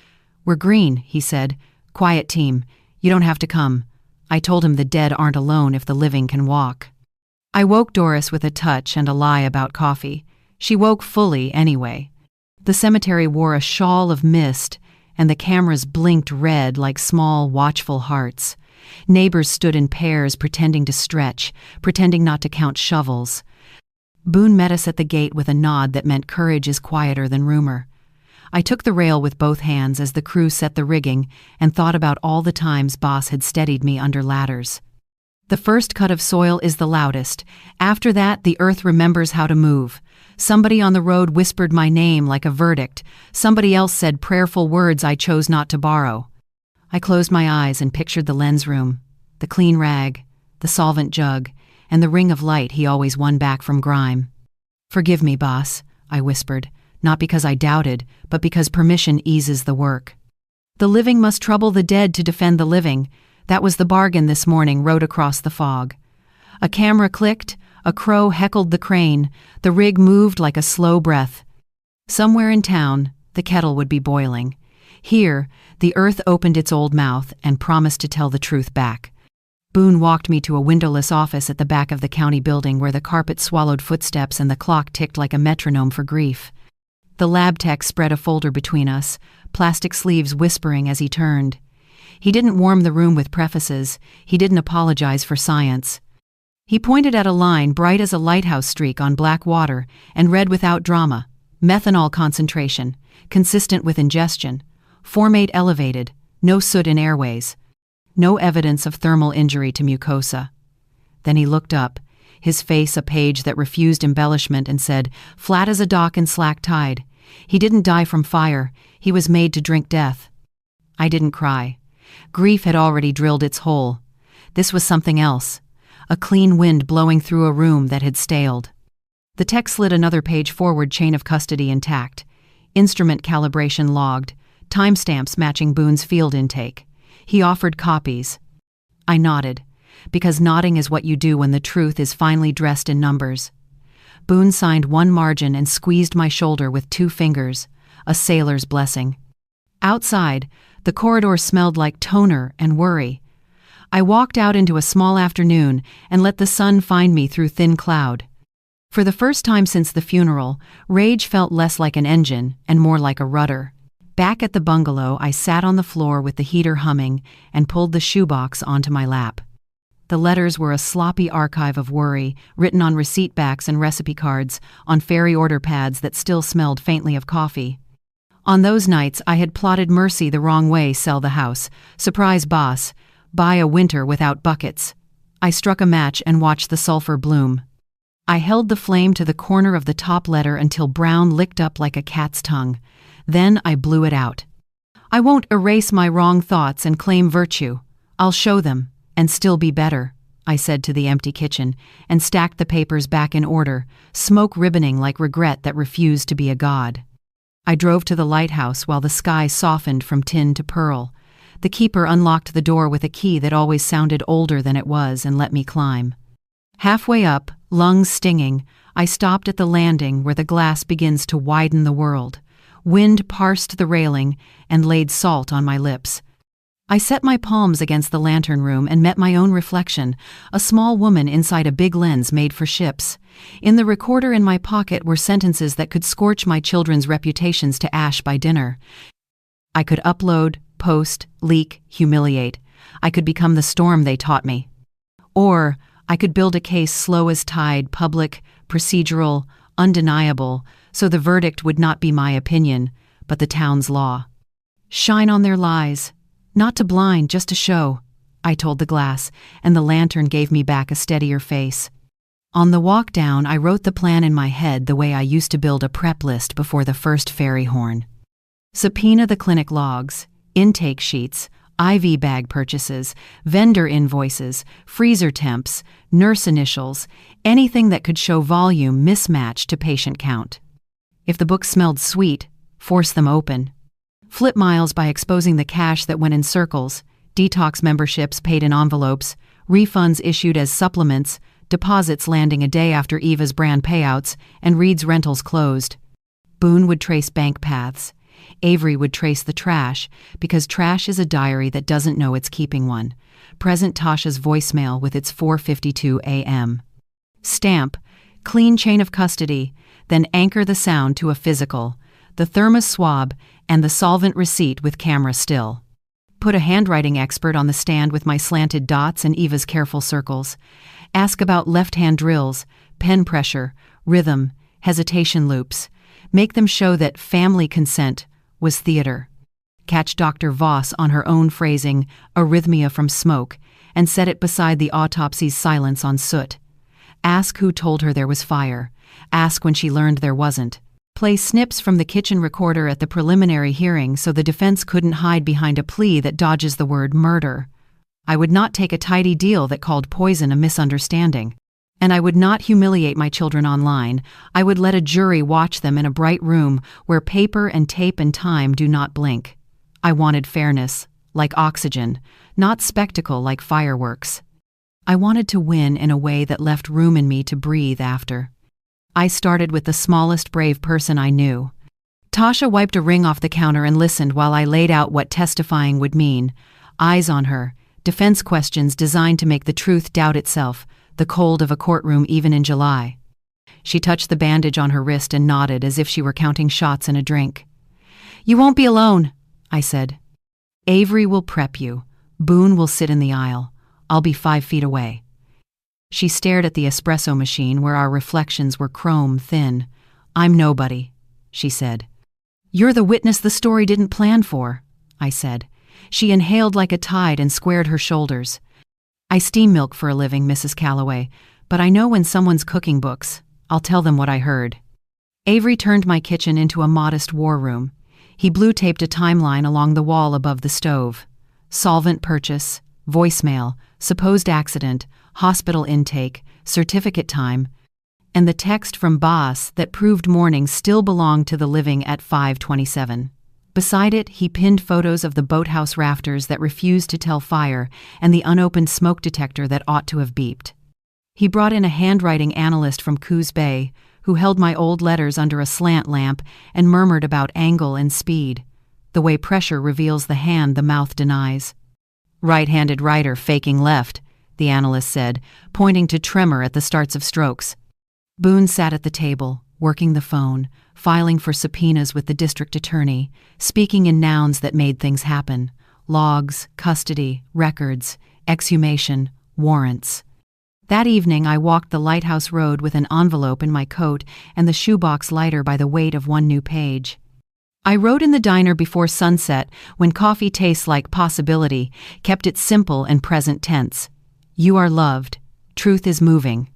"We're green," he said. "Quiet team. You don't have to come." I told him the dead aren't alone if the living can walk. I woke Doris with a touch and a lie about coffee. She woke fully anyway. The cemetery wore a shawl of mist, and the cameras blinked red like small, watchful hearts. Neighbors stood in pairs pretending to stretch, pretending not to count shovels. Boone met us at the gate with a nod that meant courage is quieter than rumor. I took the rail with both hands as the crew set the rigging and thought about all the times Boss had steadied me under ladders. The first cut of soil is the loudest. After that, the earth remembers how to move. Somebody on the road whispered my name like a verdict. Somebody else said prayerful words I chose not to borrow. I closed my eyes and pictured the lens room, the clean rag, the solvent jug, and the ring of light he always won back from grime. "Forgive me, Boss," I whispered, not because I doubted, but because permission eases the work. The living must trouble the dead to defend the living. That was the bargain this morning, rode across the fog. A camera clicked, a crow heckled the crane, the rig moved like a slow breath. Somewhere in town, the kettle would be boiling. Here, the earth opened its old mouth and promised to tell the truth back. Boone walked me to a windowless office at the back of the county building where the carpet swallowed footsteps and the clock ticked like a metronome for grief. The lab tech spread a folder between us, plastic sleeves whispering as he turned. He didn't warm the room with prefaces. He didn't apologize for science. He pointed at a line bright as a lighthouse streak on black water and read without drama. Methanol concentration, consistent with ingestion. Formate elevated, no soot in airways. No evidence of thermal injury to mucosa. Then he looked up, his face a page that refused embellishment, and said, flat as a dock in slack tide. He didn't die from fire, he was made to drink death. I didn't cry. Grief had already drilled its hole. This was something else. A clean wind blowing through a room that had staled. The tech slid another page forward, chain of custody intact. Instrument calibration logged, timestamps matching Boone's field intake. He offered copies. I nodded, because nodding is what you do when the truth is finally dressed in numbers. Boone signed one margin and squeezed my shoulder with 2 fingers, a sailor's blessing. Outside, the corridor smelled like toner and worry. I walked out into a small afternoon and let the sun find me through thin cloud. For the first time since the funeral, rage felt less like an engine and more like a rudder. Back at the bungalow, I sat on the floor with the heater humming and pulled the shoebox onto my lap. The letters were a sloppy archive of worry, written on receipt backs and recipe cards, on ferry order pads that still smelled faintly of coffee. On those nights, I had plotted mercy the wrong way: sell the house, surprise boss, buy a winter without buckets. I struck a match and watched the sulfur bloom. I held the flame to the corner of the top letter until brown licked up like a cat's tongue. Then I blew it out. I won't erase my wrong thoughts and claim virtue. I'll show them, and still be better, I said to the empty kitchen, and stacked the papers back in order, smoke ribboning like regret that refused to be a god. I drove to the lighthouse while the sky softened from tin to pearl. The keeper unlocked the door with a key that always sounded older than it was and let me climb. Halfway up, lungs stinging, I stopped at the landing where the glass begins to widen the world. Wind parsed the railing and laid salt on my lips. I set my palms against the lantern room and met my own reflection, a small woman inside a big lens made for ships. In the recorder in my pocket were sentences that could scorch my children's reputations to ash by dinner. I could upload, post, leak, humiliate. I could become the storm they taught me. Or I could build a case slow as tide, public, procedural, undeniable, so the verdict would not be my opinion, but the town's law. Shine on their lies. Not to blind, just to show, I told the glass, and the lantern gave me back a steadier face. On the walk down, I wrote the plan in my head the way I used to build a prep list before the first fairy horn. Subpoena the clinic logs, intake sheets, IV bag purchases, vendor invoices, freezer temps, nurse initials, anything that could show volume mismatched to patient count. If the books smelled sweet, force them open. Flip miles by exposing the cash that went in circles, detox memberships paid in envelopes, refunds issued as supplements, deposits landing a day after Eva's brand payouts, and Reed's rentals closed. Boone would trace bank paths. Avery would trace the trash, because trash is a diary that doesn't know it's keeping one. Present Tasha's voicemail with its 4:52 a.m. Stamp, clean chain of custody, then anchor the sound to a physical, the Thermos swab, and the solvent receipt with camera still. Put a handwriting expert on the stand with my slanted dots and Eva's careful circles. Ask about left-hand drills, pen pressure, rhythm, hesitation loops. Make them show that family consent was theater. Catch Dr. Voss on her own phrasing, arrhythmia from smoke, and set it beside the autopsy's silence on soot. Ask who told her there was fire. Ask when she learned there wasn't. Play snips from the kitchen recorder at the preliminary hearing so the defense couldn't hide behind a plea that dodges the word murder. I would not take a tidy deal that called poison a misunderstanding. And I would not humiliate my children online. I would let a jury watch them in a bright room where paper and tape and time do not blink. I wanted fairness, like oxygen, not spectacle like fireworks. I wanted to win in a way that left room in me to breathe after. I started with the smallest brave person I knew. Tasha wiped a ring off the counter and listened while I laid out what testifying would mean. Eyes on her, defense questions designed to make the truth doubt itself, the cold of a courtroom even in July. She touched the bandage on her wrist and nodded as if she were counting shots in a drink. "You won't be alone," I said. "Avery will prep you. Boone will sit in the aisle. I'll be 5 feet away." She stared at the espresso machine where our reflections were chrome thin. "I'm nobody," she said. "You're the witness the story didn't plan for," I said. She inhaled like a tide and squared her shoulders. "I steam milk for a living, Mrs. Calloway, but I know when someone's cooking books. I'll tell them what I heard." Avery turned my kitchen into a modest war room. He blue-taped a timeline along the wall above the stove. Solvent purchase, voicemail, supposed accident, hospital intake, certificate time, and the text from boss that proved morning still belonged to the living at 5:27. Beside it, he pinned photos of the boathouse rafters that refused to tell fire and the unopened smoke detector that ought to have beeped. He brought in a handwriting analyst from Coos Bay, who held my old letters under a slant lamp and murmured about angle and speed, the way pressure reveals the hand the mouth denies. "Right-handed writer faking left," the analyst said, pointing to tremor at the starts of strokes. Boone sat at the table, working the phone, filing for subpoenas with the district attorney, speaking in nouns that made things happen: logs, custody, records, exhumation, warrants. That evening I walked the Lighthouse Road with an envelope in my coat and the shoebox lighter by the weight of one new page. I wrote in the diner before sunset, when coffee tastes like possibility, kept it simple and present tense. "You are loved. Truth is moving.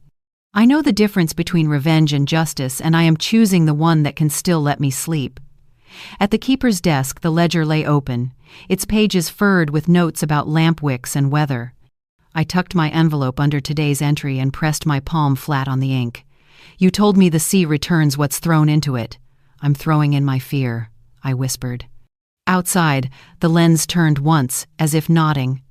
I know the difference between revenge and justice, and I am choosing the one that can still let me sleep." At the keeper's desk, the ledger lay open, its pages furred with notes about lamp wicks and weather. I tucked my envelope under today's entry and pressed my palm flat on the ink. "You told me the sea returns what's thrown into it. I'm throwing in my fear," I whispered. Outside, the lens turned once, as if nodding.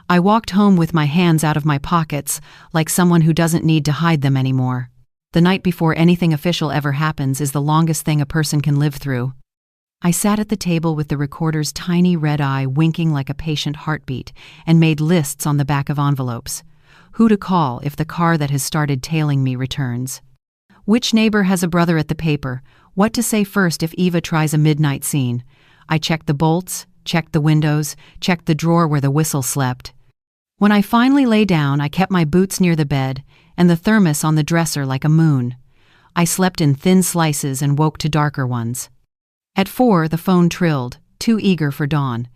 I walked home with my hands out of my pockets, like someone who doesn't need to hide them anymore. The night before anything official ever happens is the longest thing a person can live through. I sat at the table with the recorder's tiny red eye winking like a patient heartbeat and made lists on the back of envelopes. Who to call if the car that has started tailing me returns? Which neighbor has a brother at the paper? What to say first if Eva tries a midnight scene? I checked the bolts, checked the windows, checked the drawer where the whistle slept. When I finally lay down, I kept my boots near the bed and the thermos on the dresser like a moon. I slept in thin slices and woke to darker ones. At 4, the phone trilled, too eager for dawn.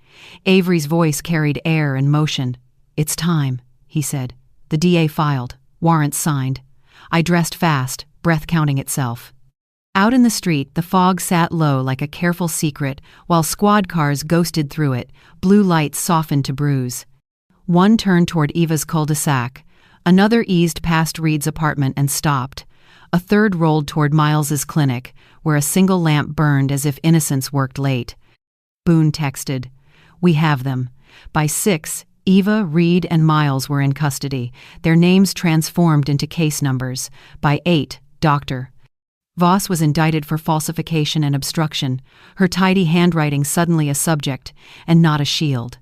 Avery's voice carried air and motion. "It's time," he said. The DA filed, warrants signed. I dressed fast, breath counting itself. Out in the street, the fog sat low like a careful secret, while squad cars ghosted through it, blue lights softened to bruise. One turned toward Eva's cul-de-sac. Another eased past Reed's apartment and stopped. A third rolled toward Miles's clinic, where a single lamp burned as if innocence worked late. Boone texted, "We have them." By 6, Eva, Reed, and Miles were in custody, their names transformed into case numbers. By 8, Dr. Voss was indicted for falsification and obstruction, her tidy handwriting suddenly a subject, and not a shield.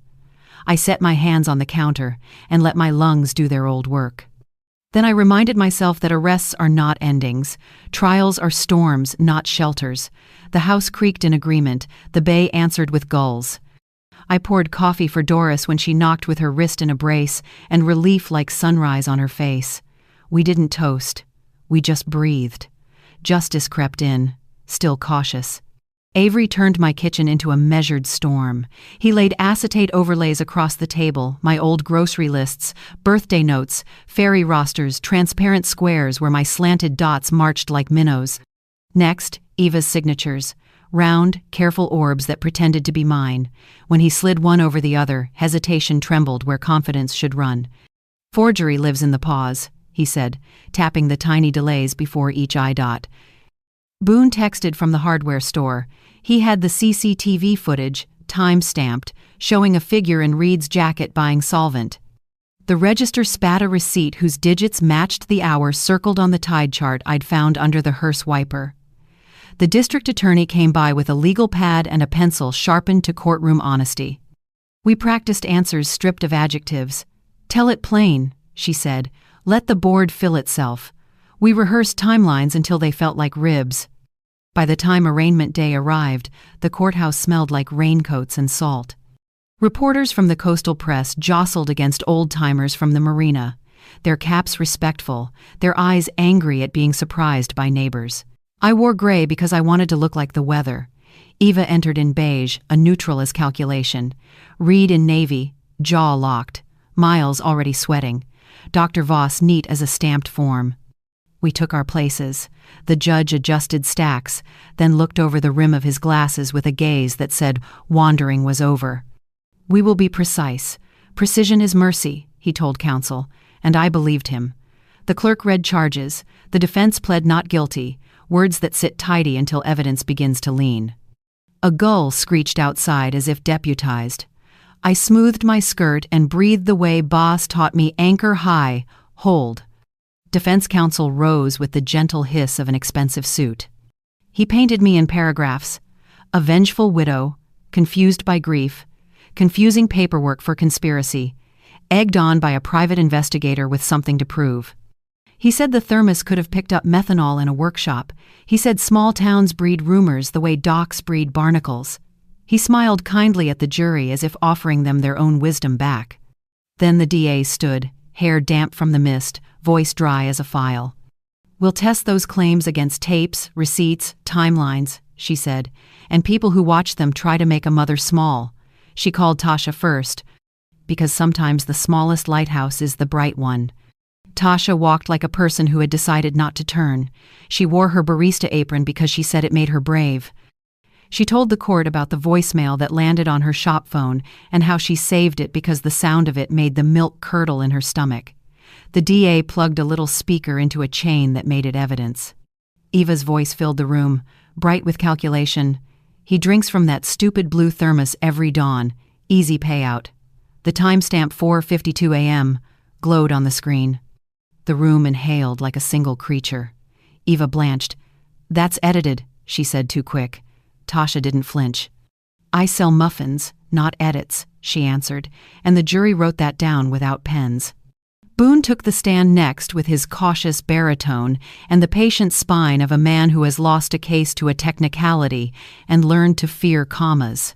I set my hands on the counter and let my lungs do their old work. Then I reminded myself that arrests are not endings. Trials are storms, not shelters. The house creaked in agreement. The bay answered with gulls. I poured coffee for Doris when she knocked with her wrist in a brace, and relief like sunrise on her face. We didn't toast. We just breathed. Justice crept in, still cautious. Avery turned my kitchen into a measured storm. He laid acetate overlays across the table, my old grocery lists, birthday notes, ferry rosters, transparent squares where my slanted dots marched like minnows. Next, Eva's signatures, round, careful orbs that pretended to be mine. When he slid one over the other, hesitation trembled where confidence should run. "Forgery lives in the pause," he said, tapping the tiny delays before each I dot. Boone texted from the hardware store. He had the CCTV footage, time-stamped, showing a figure in Reed's jacket buying solvent. The register spat a receipt whose digits matched the hour circled on the tide chart I'd found under the hearse wiper. The district attorney came by with a legal pad and a pencil sharpened to courtroom honesty. We practiced answers stripped of adjectives. "Tell it plain," she said. "Let the board fill itself." We rehearsed timelines until they felt like ribs. By the time arraignment day arrived, the courthouse smelled like raincoats and salt. Reporters from the coastal press jostled against old-timers from the marina, their caps respectful, their eyes angry at being surprised by neighbors. I wore gray because I wanted to look like the weather. Eva entered in beige, a neutral as calculation. Reed in navy, jaw locked. Miles already sweating. Dr. Voss neat as a stamped form. We took our places. The judge adjusted stacks, then looked over the rim of his glasses with a gaze that said wandering was over. "We will be precise. Precision is mercy," he told counsel, and I believed him. The clerk read charges. The defense pled not guilty, words that sit tidy until evidence begins to lean. A gull screeched outside as if deputized. I smoothed my skirt and breathed the way Boss taught me: anchor high, hold. Defense counsel rose with the gentle hiss of an expensive suit. He painted me in paragraphs. A vengeful widow, confused by grief, confusing paperwork for conspiracy, egged on by a private investigator with something to prove. He said the Thermos could have picked up methanol in a workshop. He said small towns breed rumors the way docks breed barnacles. He smiled kindly at the jury as if offering them their own wisdom back. Then the DA stood, hair damp from the mist, voice dry as a file. "We'll test those claims against tapes, receipts, timelines," she said, "and people who watch them try to make a mother small." She called Tasha first, because sometimes the smallest lighthouse is the bright one. Tasha walked like a person who had decided not to turn. She wore her barista apron because she said it made her brave. She told the court about the voicemail that landed on her shop phone and how she saved it because the sound of it made the milk curdle in her stomach. The DA plugged a little speaker into a chain that made it evidence. Eva's voice filled the room, bright with calculation. "He drinks from that stupid blue thermos every dawn. Easy payout." The timestamp 4:52 a.m. glowed on the screen. The room inhaled like a single creature. Eva blanched. "That's edited," she said too quick. Tasha didn't flinch. "I sell muffins, not edits," she answered, and the jury wrote that down without pens. Boone took the stand next with his cautious baritone and the patient spine of a man who has lost a case to a technicality and learned to fear commas.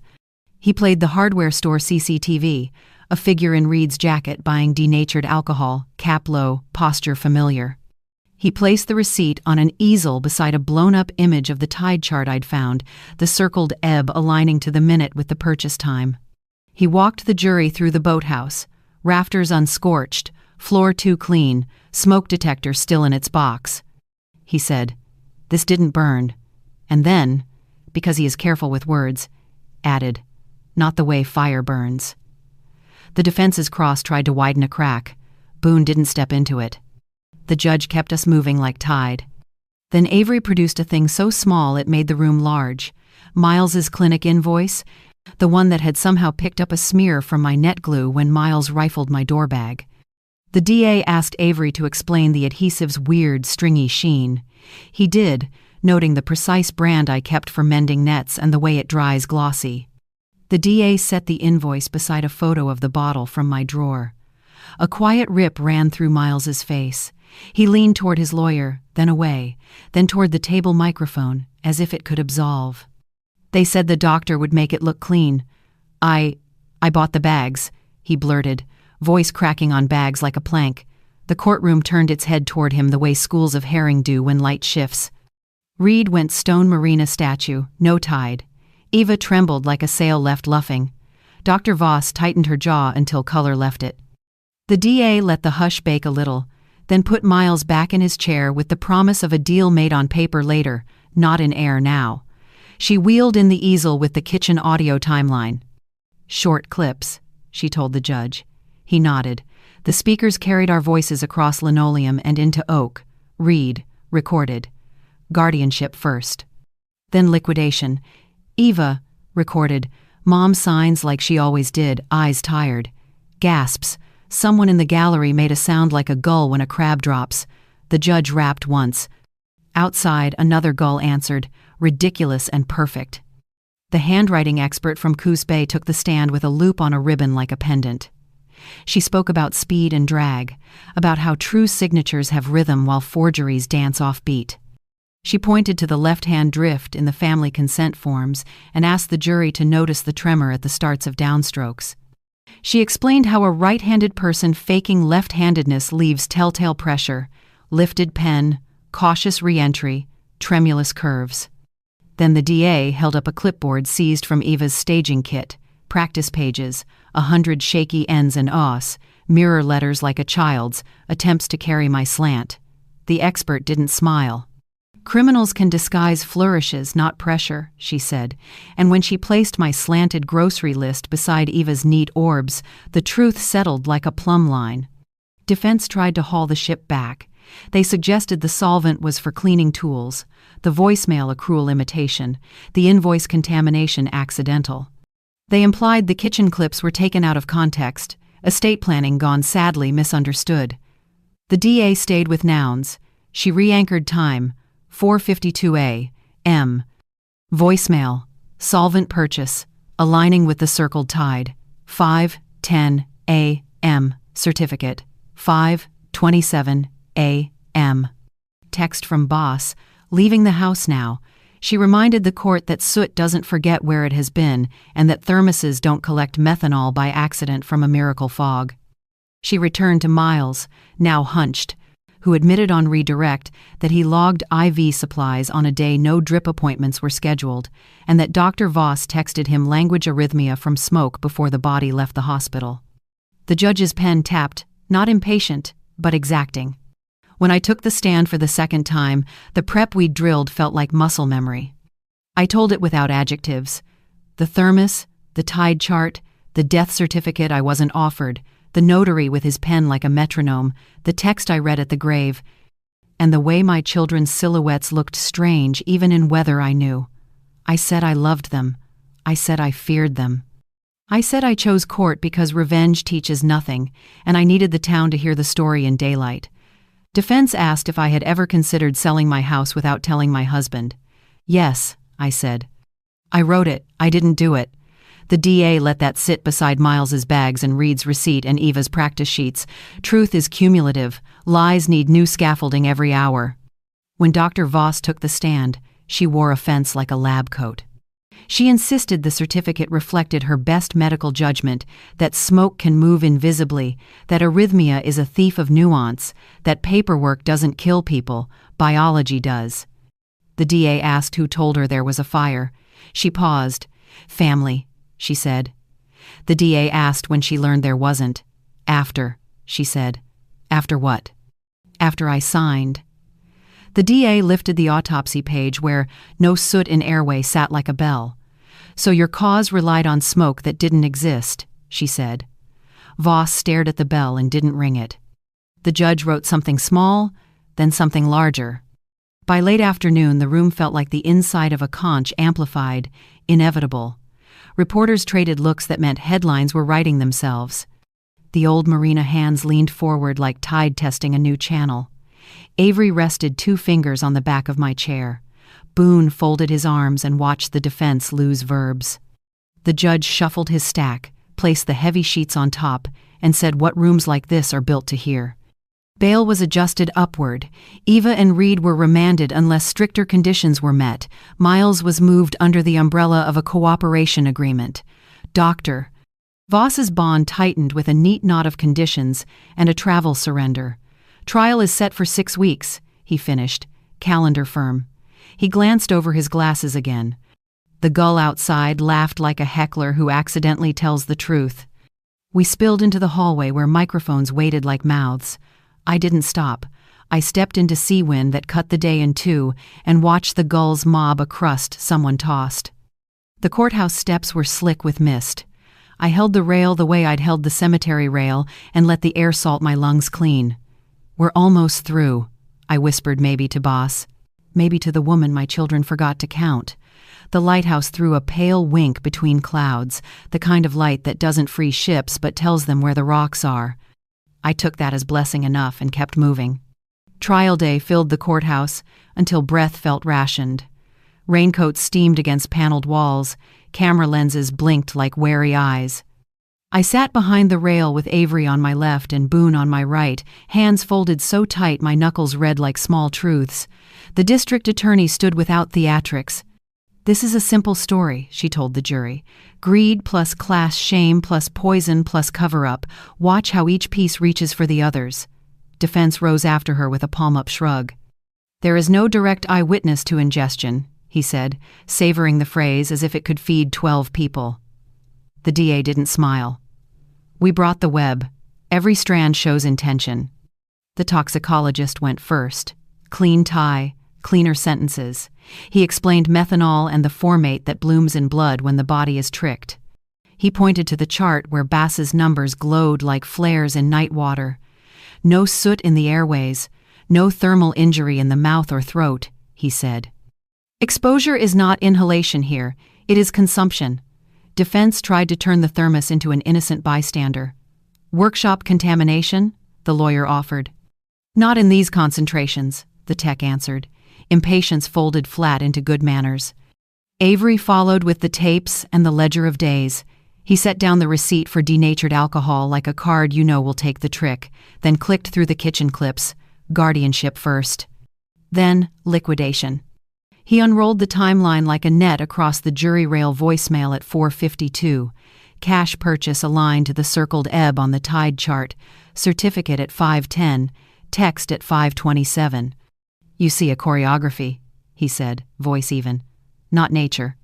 He played the hardware store CCTV, a figure in Reed's jacket buying denatured alcohol, cap low, posture familiar. He placed the receipt on an easel beside a blown-up image of the tide chart I'd found, the circled ebb aligning to the minute with the purchase time. He walked the jury through the boathouse, rafters unscorched, floor too clean, smoke detector still in its box. He said, "This didn't burn," and then, because he is careful with words, added, "Not the way fire burns." The defense's cross tried to widen a crack. Boone didn't step into it. The judge kept us moving like tide. Then Avery produced a thing so small it made the room large. Miles's clinic invoice, the one that had somehow picked up a smear from my net glue when Miles rifled my door bag. The DA asked Avery to explain the adhesive's weird, stringy sheen. He did, noting the precise brand I kept for mending nets and the way it dries glossy. The DA set the invoice beside a photo of the bottle from my drawer. A quiet rip ran through Miles's face. He leaned toward his lawyer, then away, then toward the table microphone, as if it could absolve. "They said the doctor would make it look clean. I bought the bags," he blurted, voice cracking on bags like a plank. The courtroom turned its head toward him the way schools of herring do when light shifts. Reed went stone marina statue, no tide. Eva trembled like a sail left luffing. Dr. Voss tightened her jaw until color left it. The DA let the hush bake a little, then put Miles back in his chair with the promise of a deal made on paper later, not in air now. She wheeled in the easel with the kitchen audio timeline. "Short clips," she told the judge. He nodded. The speakers carried our voices across linoleum and into oak. Read, recorded. Guardianship first. Then liquidation. Eva, recorded. Mom signs like she always did, eyes tired. Gasps. Someone in the gallery made a sound like a gull when a crab drops. The judge rapped once. Outside, another gull answered, ridiculous and perfect. The handwriting expert from Coos Bay took the stand with a loop on a ribbon like a pendant. She spoke about speed and drag, about how true signatures have rhythm while forgeries dance off beat. She pointed to the left-hand drift in the family consent forms and asked the jury to notice the tremor at the starts of downstrokes. She explained how a right-handed person faking left-handedness leaves telltale pressure, lifted pen, cautious re-entry, tremulous curves. Then the DA held up a clipboard seized from Eva's staging kit, practice pages, 100 shaky ends and ahs, mirror letters like a child's, attempts to carry my slant. The expert didn't smile. Criminals can disguise flourishes, not pressure, she said, and when she placed my slanted grocery list beside Eva's neat orbs, the truth settled like a plumb line. Defense tried to haul the ship back. They suggested the solvent was for cleaning tools, the voicemail a cruel imitation, the invoice contamination accidental. They implied the kitchen clips were taken out of context, estate planning gone sadly misunderstood. The DA stayed with nouns. She re-anchored time, 4:52 a.m. Voicemail, solvent purchase, aligning with the circled tide, 5:10 a.m. Certificate, 5:27 a.m. Text from boss, leaving the house now. She reminded the court that soot doesn't forget where it has been and that thermoses don't collect methanol by accident from a miracle fog. She returned to Miles, now hunched, who admitted on redirect that he logged IV supplies on a day no drip appointments were scheduled, and that Dr. Voss texted him language arrhythmia from smoke before the body left the hospital. The judge's pen tapped, not impatient, but exacting. When I took the stand for the second time, the prep we'd drilled felt like muscle memory. I told it without adjectives. The thermos, the tide chart, the death certificate I wasn't offered, the notary with his pen like a metronome, the text I read at the grave, and the way my children's silhouettes looked strange even in weather I knew. I said I loved them. I said I feared them. I said I chose court because revenge teaches nothing, and I needed the town to hear the story in daylight. Defense asked if I had ever considered selling my house without telling my husband. Yes, I said. I wrote it. I didn't do it. The DA let that sit beside Miles's bags and Reed's receipt and Eva's practice sheets. Truth is cumulative. Lies need new scaffolding every hour. When Dr. Voss took the stand, she wore a fence like a lab coat. She insisted the certificate reflected her best medical judgment, that smoke can move invisibly, that arrhythmia is a thief of nuance, that paperwork doesn't kill people, biology does. The DA asked who told her there was a fire. She paused. Family, she said. The DA asked when she learned there wasn't. After, she said. After what? After I signed. The DA lifted the autopsy page where no soot in airway sat like a bell. So your cause relied on smoke that didn't exist, she said. Voss stared at the bell and didn't ring it. The judge wrote something small, then something larger. By late afternoon, the room felt like the inside of a conch amplified, inevitable. Reporters traded looks that meant headlines were writing themselves. The old marina hands leaned forward like tide testing a new channel. Avery rested 2 fingers on the back of my chair. Boone folded his arms and watched the defense lose verbs. The judge shuffled his stack, placed the heavy sheets on top, and said what rooms like this are built to hear. Bail was adjusted upward. Eva and Reed were remanded unless stricter conditions were met. Miles was moved under the umbrella of a cooperation agreement. Dr. Voss's bond tightened with a neat knot of conditions and a travel surrender. Trial is set for 6 weeks, he finished, calendar firm. He glanced over his glasses again. The gull outside laughed like a heckler who accidentally tells the truth. We spilled into the hallway where microphones waited like mouths. I didn't stop. I stepped into sea wind that cut the day in 2 and watched the gulls mob a crust someone tossed. The courthouse steps were slick with mist. I held the rail the way I'd held the cemetery rail and let the air salt my lungs clean. We're almost through, I whispered maybe to Boss, maybe to the woman my children forgot to count. The lighthouse threw a pale wink between clouds, the kind of light that doesn't free ships but tells them where the rocks are. I took that as blessing enough and kept moving. Trial day filled the courthouse until breath felt rationed. Raincoats steamed against paneled walls, camera lenses blinked like wary eyes. I sat behind the rail with Avery on my left and Boone on my right, hands folded so tight my knuckles read like small truths. The district attorney stood without theatrics. "This is a simple story," she told the jury. "Greed plus class shame plus poison plus cover-up. Watch how each piece reaches for the others." Defense rose after her with a palm-up shrug. "There is no direct eyewitness to ingestion," he said, savoring the phrase as if it could feed 12 people. The DA didn't smile. "We brought the web. Every strand shows intention." The toxicologist went first. Clean tie, cleaner sentences. He explained methanol and the formate that blooms in blood when the body is tricked. He pointed to the chart where Bass's numbers glowed like flares in night water. "No soot in the airways, no thermal injury in the mouth or throat," he said. "Exposure is not inhalation here, it is consumption." Defense tried to turn the thermos into an innocent bystander. "Workshop contamination?" the lawyer offered. "Not in these concentrations," the tech answered. Impatience folded flat into good manners. Avery followed with the tapes and the ledger of days. He set down the receipt for denatured alcohol like a card you know will take the trick, then clicked through the kitchen clips. Guardianship first. Then liquidation. He unrolled the timeline like a net across the jury rail voicemail at 4:52. Cash purchase aligned to the circled ebb on the tide chart. Certificate at 5:10. Text at 5:27. "You see a choreography," he said, voice even. "Not nature."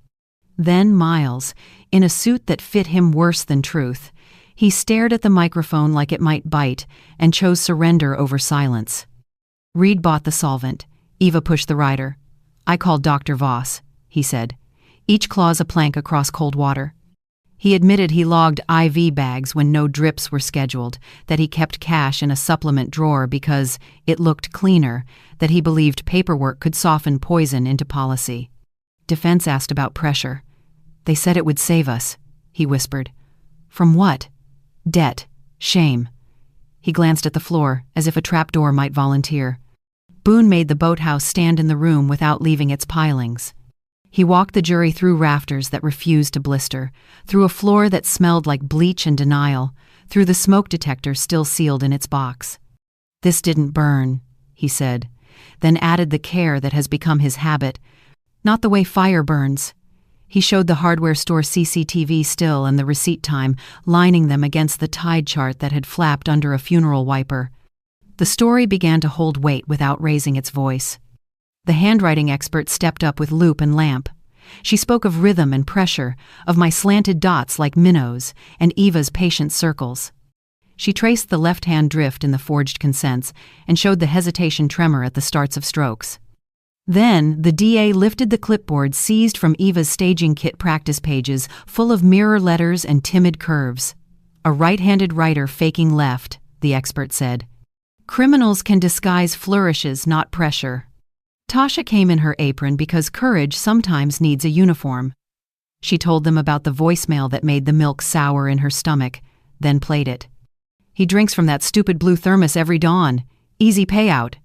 Then Miles, in a suit that fit him worse than truth. He stared at the microphone like it might bite and chose surrender over silence. Reed bought the solvent. Eva pushed the rider. "I called Dr. Voss," he said. "Each claw's a plank across cold water." He admitted he logged IV bags when no drips were scheduled, that he kept cash in a supplement drawer because it looked cleaner, that he believed paperwork could soften poison into policy. Defense asked about pressure. "They said it would save us," he whispered. "From what?" "Debt. Shame." He glanced at the floor, as if a trapdoor might volunteer. Boone made the boathouse stand in the room without leaving its pilings. He walked the jury through rafters that refused to blister, through a floor that smelled like bleach and denial, through the smoke detector still sealed in its box. "This didn't burn," he said, then added the care that has become his habit. "Not the way fire burns." He showed the hardware store CCTV still and the receipt time, lining them against the tide chart that had flapped under a funeral wiper. The story began to hold weight without raising its voice. The handwriting expert stepped up with loop and lamp. She spoke of rhythm and pressure, of my slanted dots like minnows, and Eva's patient circles. She traced the left-hand drift in the forged consents and showed the hesitation tremor at the starts of strokes. Then, the DA lifted the clipboard seized from Eva's staging kit practice pages, full of mirror letters and timid curves. "A right-handed writer faking left," the expert said. "Criminals can disguise flourishes, not pressure." Tasha came in her apron because courage sometimes needs a uniform. She told them about the voicemail that made the milk sour in her stomach, then played it. "He drinks from that stupid blue thermos every dawn. Easy payout."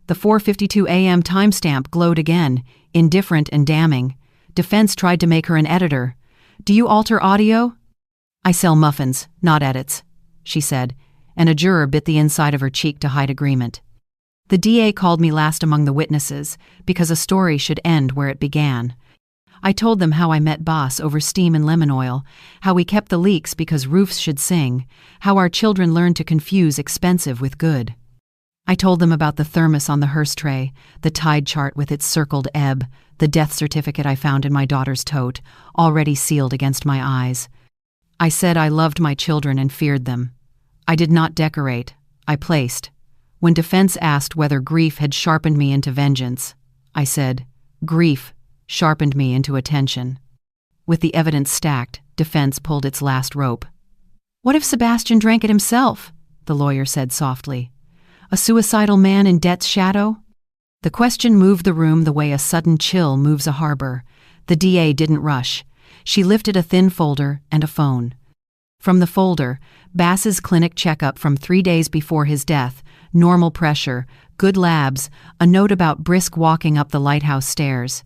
The 4:52 a.m. timestamp glowed again, indifferent and damning. Defense tried to make her an editor. "Do you alter audio?" "I sell muffins, not edits," she said, and a juror bit the inside of her cheek to hide agreement. The DA called me last among the witnesses because a story should end where it began. I told them how I met Boss over steam and lemon oil, how we kept the leaks because roofs should sing, how our children learned to confuse expensive with good. I told them about the thermos on the hearse tray, the tide chart with its circled ebb, the death certificate I found in my daughter's tote, already sealed against my eyes. I said I loved my children and feared them. I did not decorate, I placed. When defense asked whether grief had sharpened me into vengeance, I said, grief sharpened me into attention. With the evidence stacked, defense pulled its last rope. "What if Sebastian drank it himself?" the lawyer said softly. "A suicidal man in debt's shadow?" The question moved the room the way a sudden chill moves a harbor. The DA didn't rush. She lifted a thin folder and a phone. From the folder, Bass's clinic checkup from 3 days before his death, normal pressure, good labs, a note about brisk walking up the lighthouse stairs.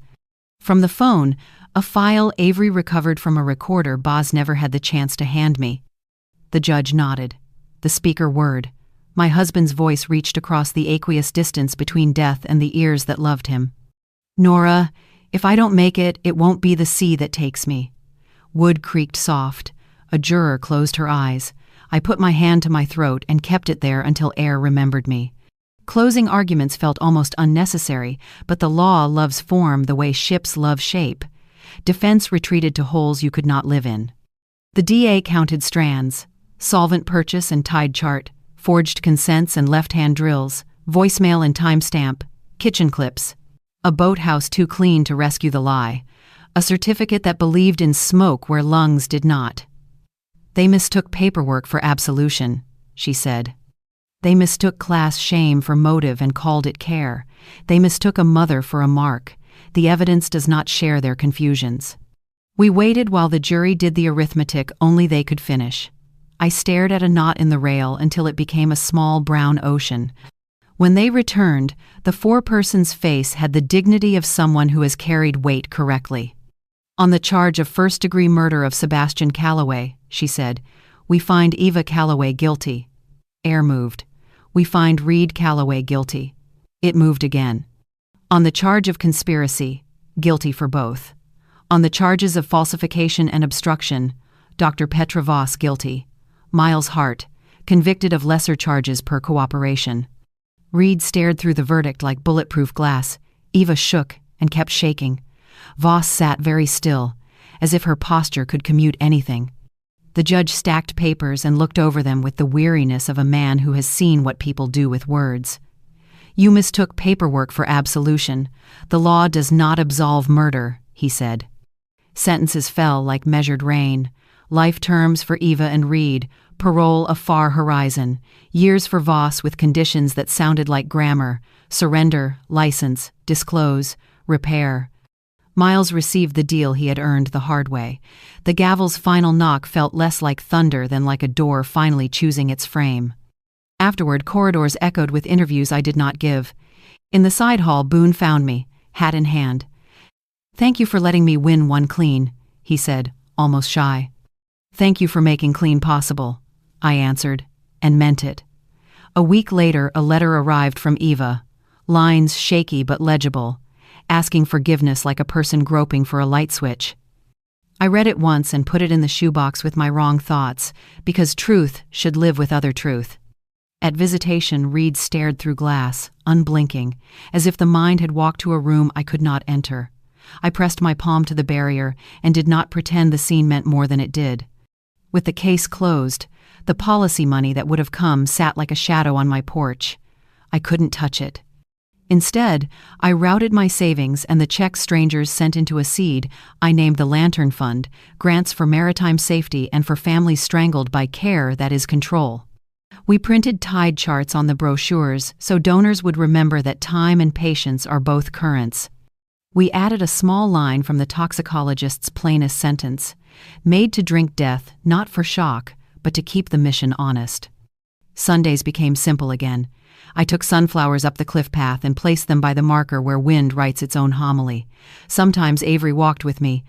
From the phone, a file Avery recovered from a recorder Boz never had the chance to hand me. The judge nodded. The speaker whirred. My husband's voice reached across the aqueous distance between death and the ears that loved him. "Nora, if I don't make it, it won't be the sea that takes me." Wood creaked soft. A juror closed her eyes. I put my hand to my throat and kept it there until air remembered me. Closing arguments felt almost unnecessary, but the law loves form the way ships love shape. Defense retreated to holes you could not live in. The DA counted strands: solvent purchase and tide chart, forged consents and left-hand drills, voicemail and timestamp, kitchen clips. A boathouse too clean to rescue the lie. A certificate that believed in smoke where lungs did not. "They mistook paperwork for absolution," she said. "They mistook class shame for motive and called it care. They mistook a mother for a mark. The evidence does not share their confusions." We waited while the jury did the arithmetic only they could finish. I stared at a knot in the rail until it became a small brown ocean. When they returned, the foreperson's face had the dignity of someone who has carried weight correctly. "On the charge of first-degree murder of Sebastian Calloway," she said, "we find Eva Calloway guilty." Air moved. "We find Reed Calloway guilty." It moved again. "On the charge of conspiracy, guilty for both. On the charges of falsification and obstruction, Dr. Petra Voss guilty. Miles Hart, convicted of lesser charges per cooperation." Reed stared through the verdict like bulletproof glass. Eva shook and kept shaking. Voss sat very still, as if her posture could commute anything. The judge stacked papers and looked over them with the weariness of a man who has seen what people do with words. "You mistook paperwork for absolution. The law does not absolve murder," he said. Sentences fell like measured rain. Life terms for Eva and Reed, parole a far horizon, years for Voss with conditions that sounded like grammar: surrender, license, disclose, repair. Miles received the deal he had earned the hard way. The gavel's final knock felt less like thunder than like a door finally choosing its frame. Afterward, corridors echoed with interviews I did not give. In the side hall, Boone found me, hat in hand. "Thank you for letting me win one clean," he said, almost shy. "Thank you for making clean possible," I answered, and meant it. A week later, a letter arrived from Eva, lines shaky but legible, asking forgiveness like a person groping for a light switch. I read it once and put it in the shoebox with my wrong thoughts, because truth should live with other truth. At visitation, Reed stared through glass, unblinking, as if the mind had walked to a room I could not enter. I pressed my palm to the barrier and did not pretend the scene meant more than it did. With the case closed, the policy money that would have come sat like a shadow on my porch. I couldn't touch it. Instead, I routed my savings and the checks strangers sent into a seed I named the Lantern Fund, grants for maritime safety and for families strangled by care that is control. We printed tide charts on the brochures so donors would remember that time and patience are both currents. We added a small line from the toxicologist's plainest sentence: "Made to drink death, not for shock, but to keep the mission honest." Sundays became simple again. I took sunflowers up the cliff path and placed them by the marker where wind writes its own homily. Sometimes Avery walked with me,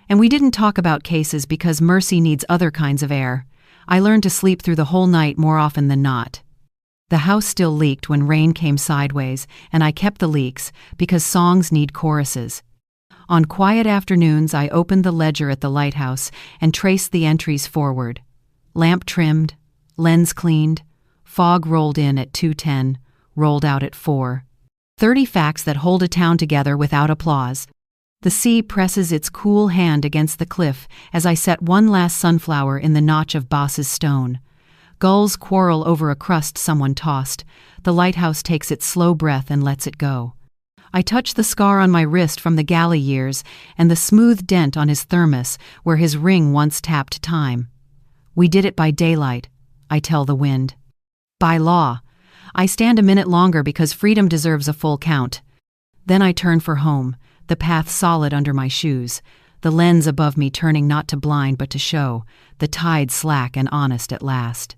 and we didn't talk about cases because mercy needs other kinds of air. I learned to sleep through the whole night more often than not. The house still leaked when rain came sideways, and I kept the leaks because songs need choruses. On quiet afternoons, I opened the ledger at the lighthouse and traced the entries forward. Lamp trimmed, lens cleaned, fog rolled in at 2:10, rolled out at 4. 30 facts that hold a town together without applause. The sea presses its cool hand against the cliff as I set one last sunflower in the notch of Boss's stone. Gulls quarrel over a crust someone tossed. The lighthouse takes its slow breath and lets it go. I touch the scar on my wrist from the galley years and the smooth dent on his thermos where his ring once tapped time. We did it by daylight, I tell the wind. By law. I stand a minute longer because freedom deserves a full count. Then I turn for home, the path solid under my shoes, the lens above me turning not to blind but to show, the tide slack and honest at last.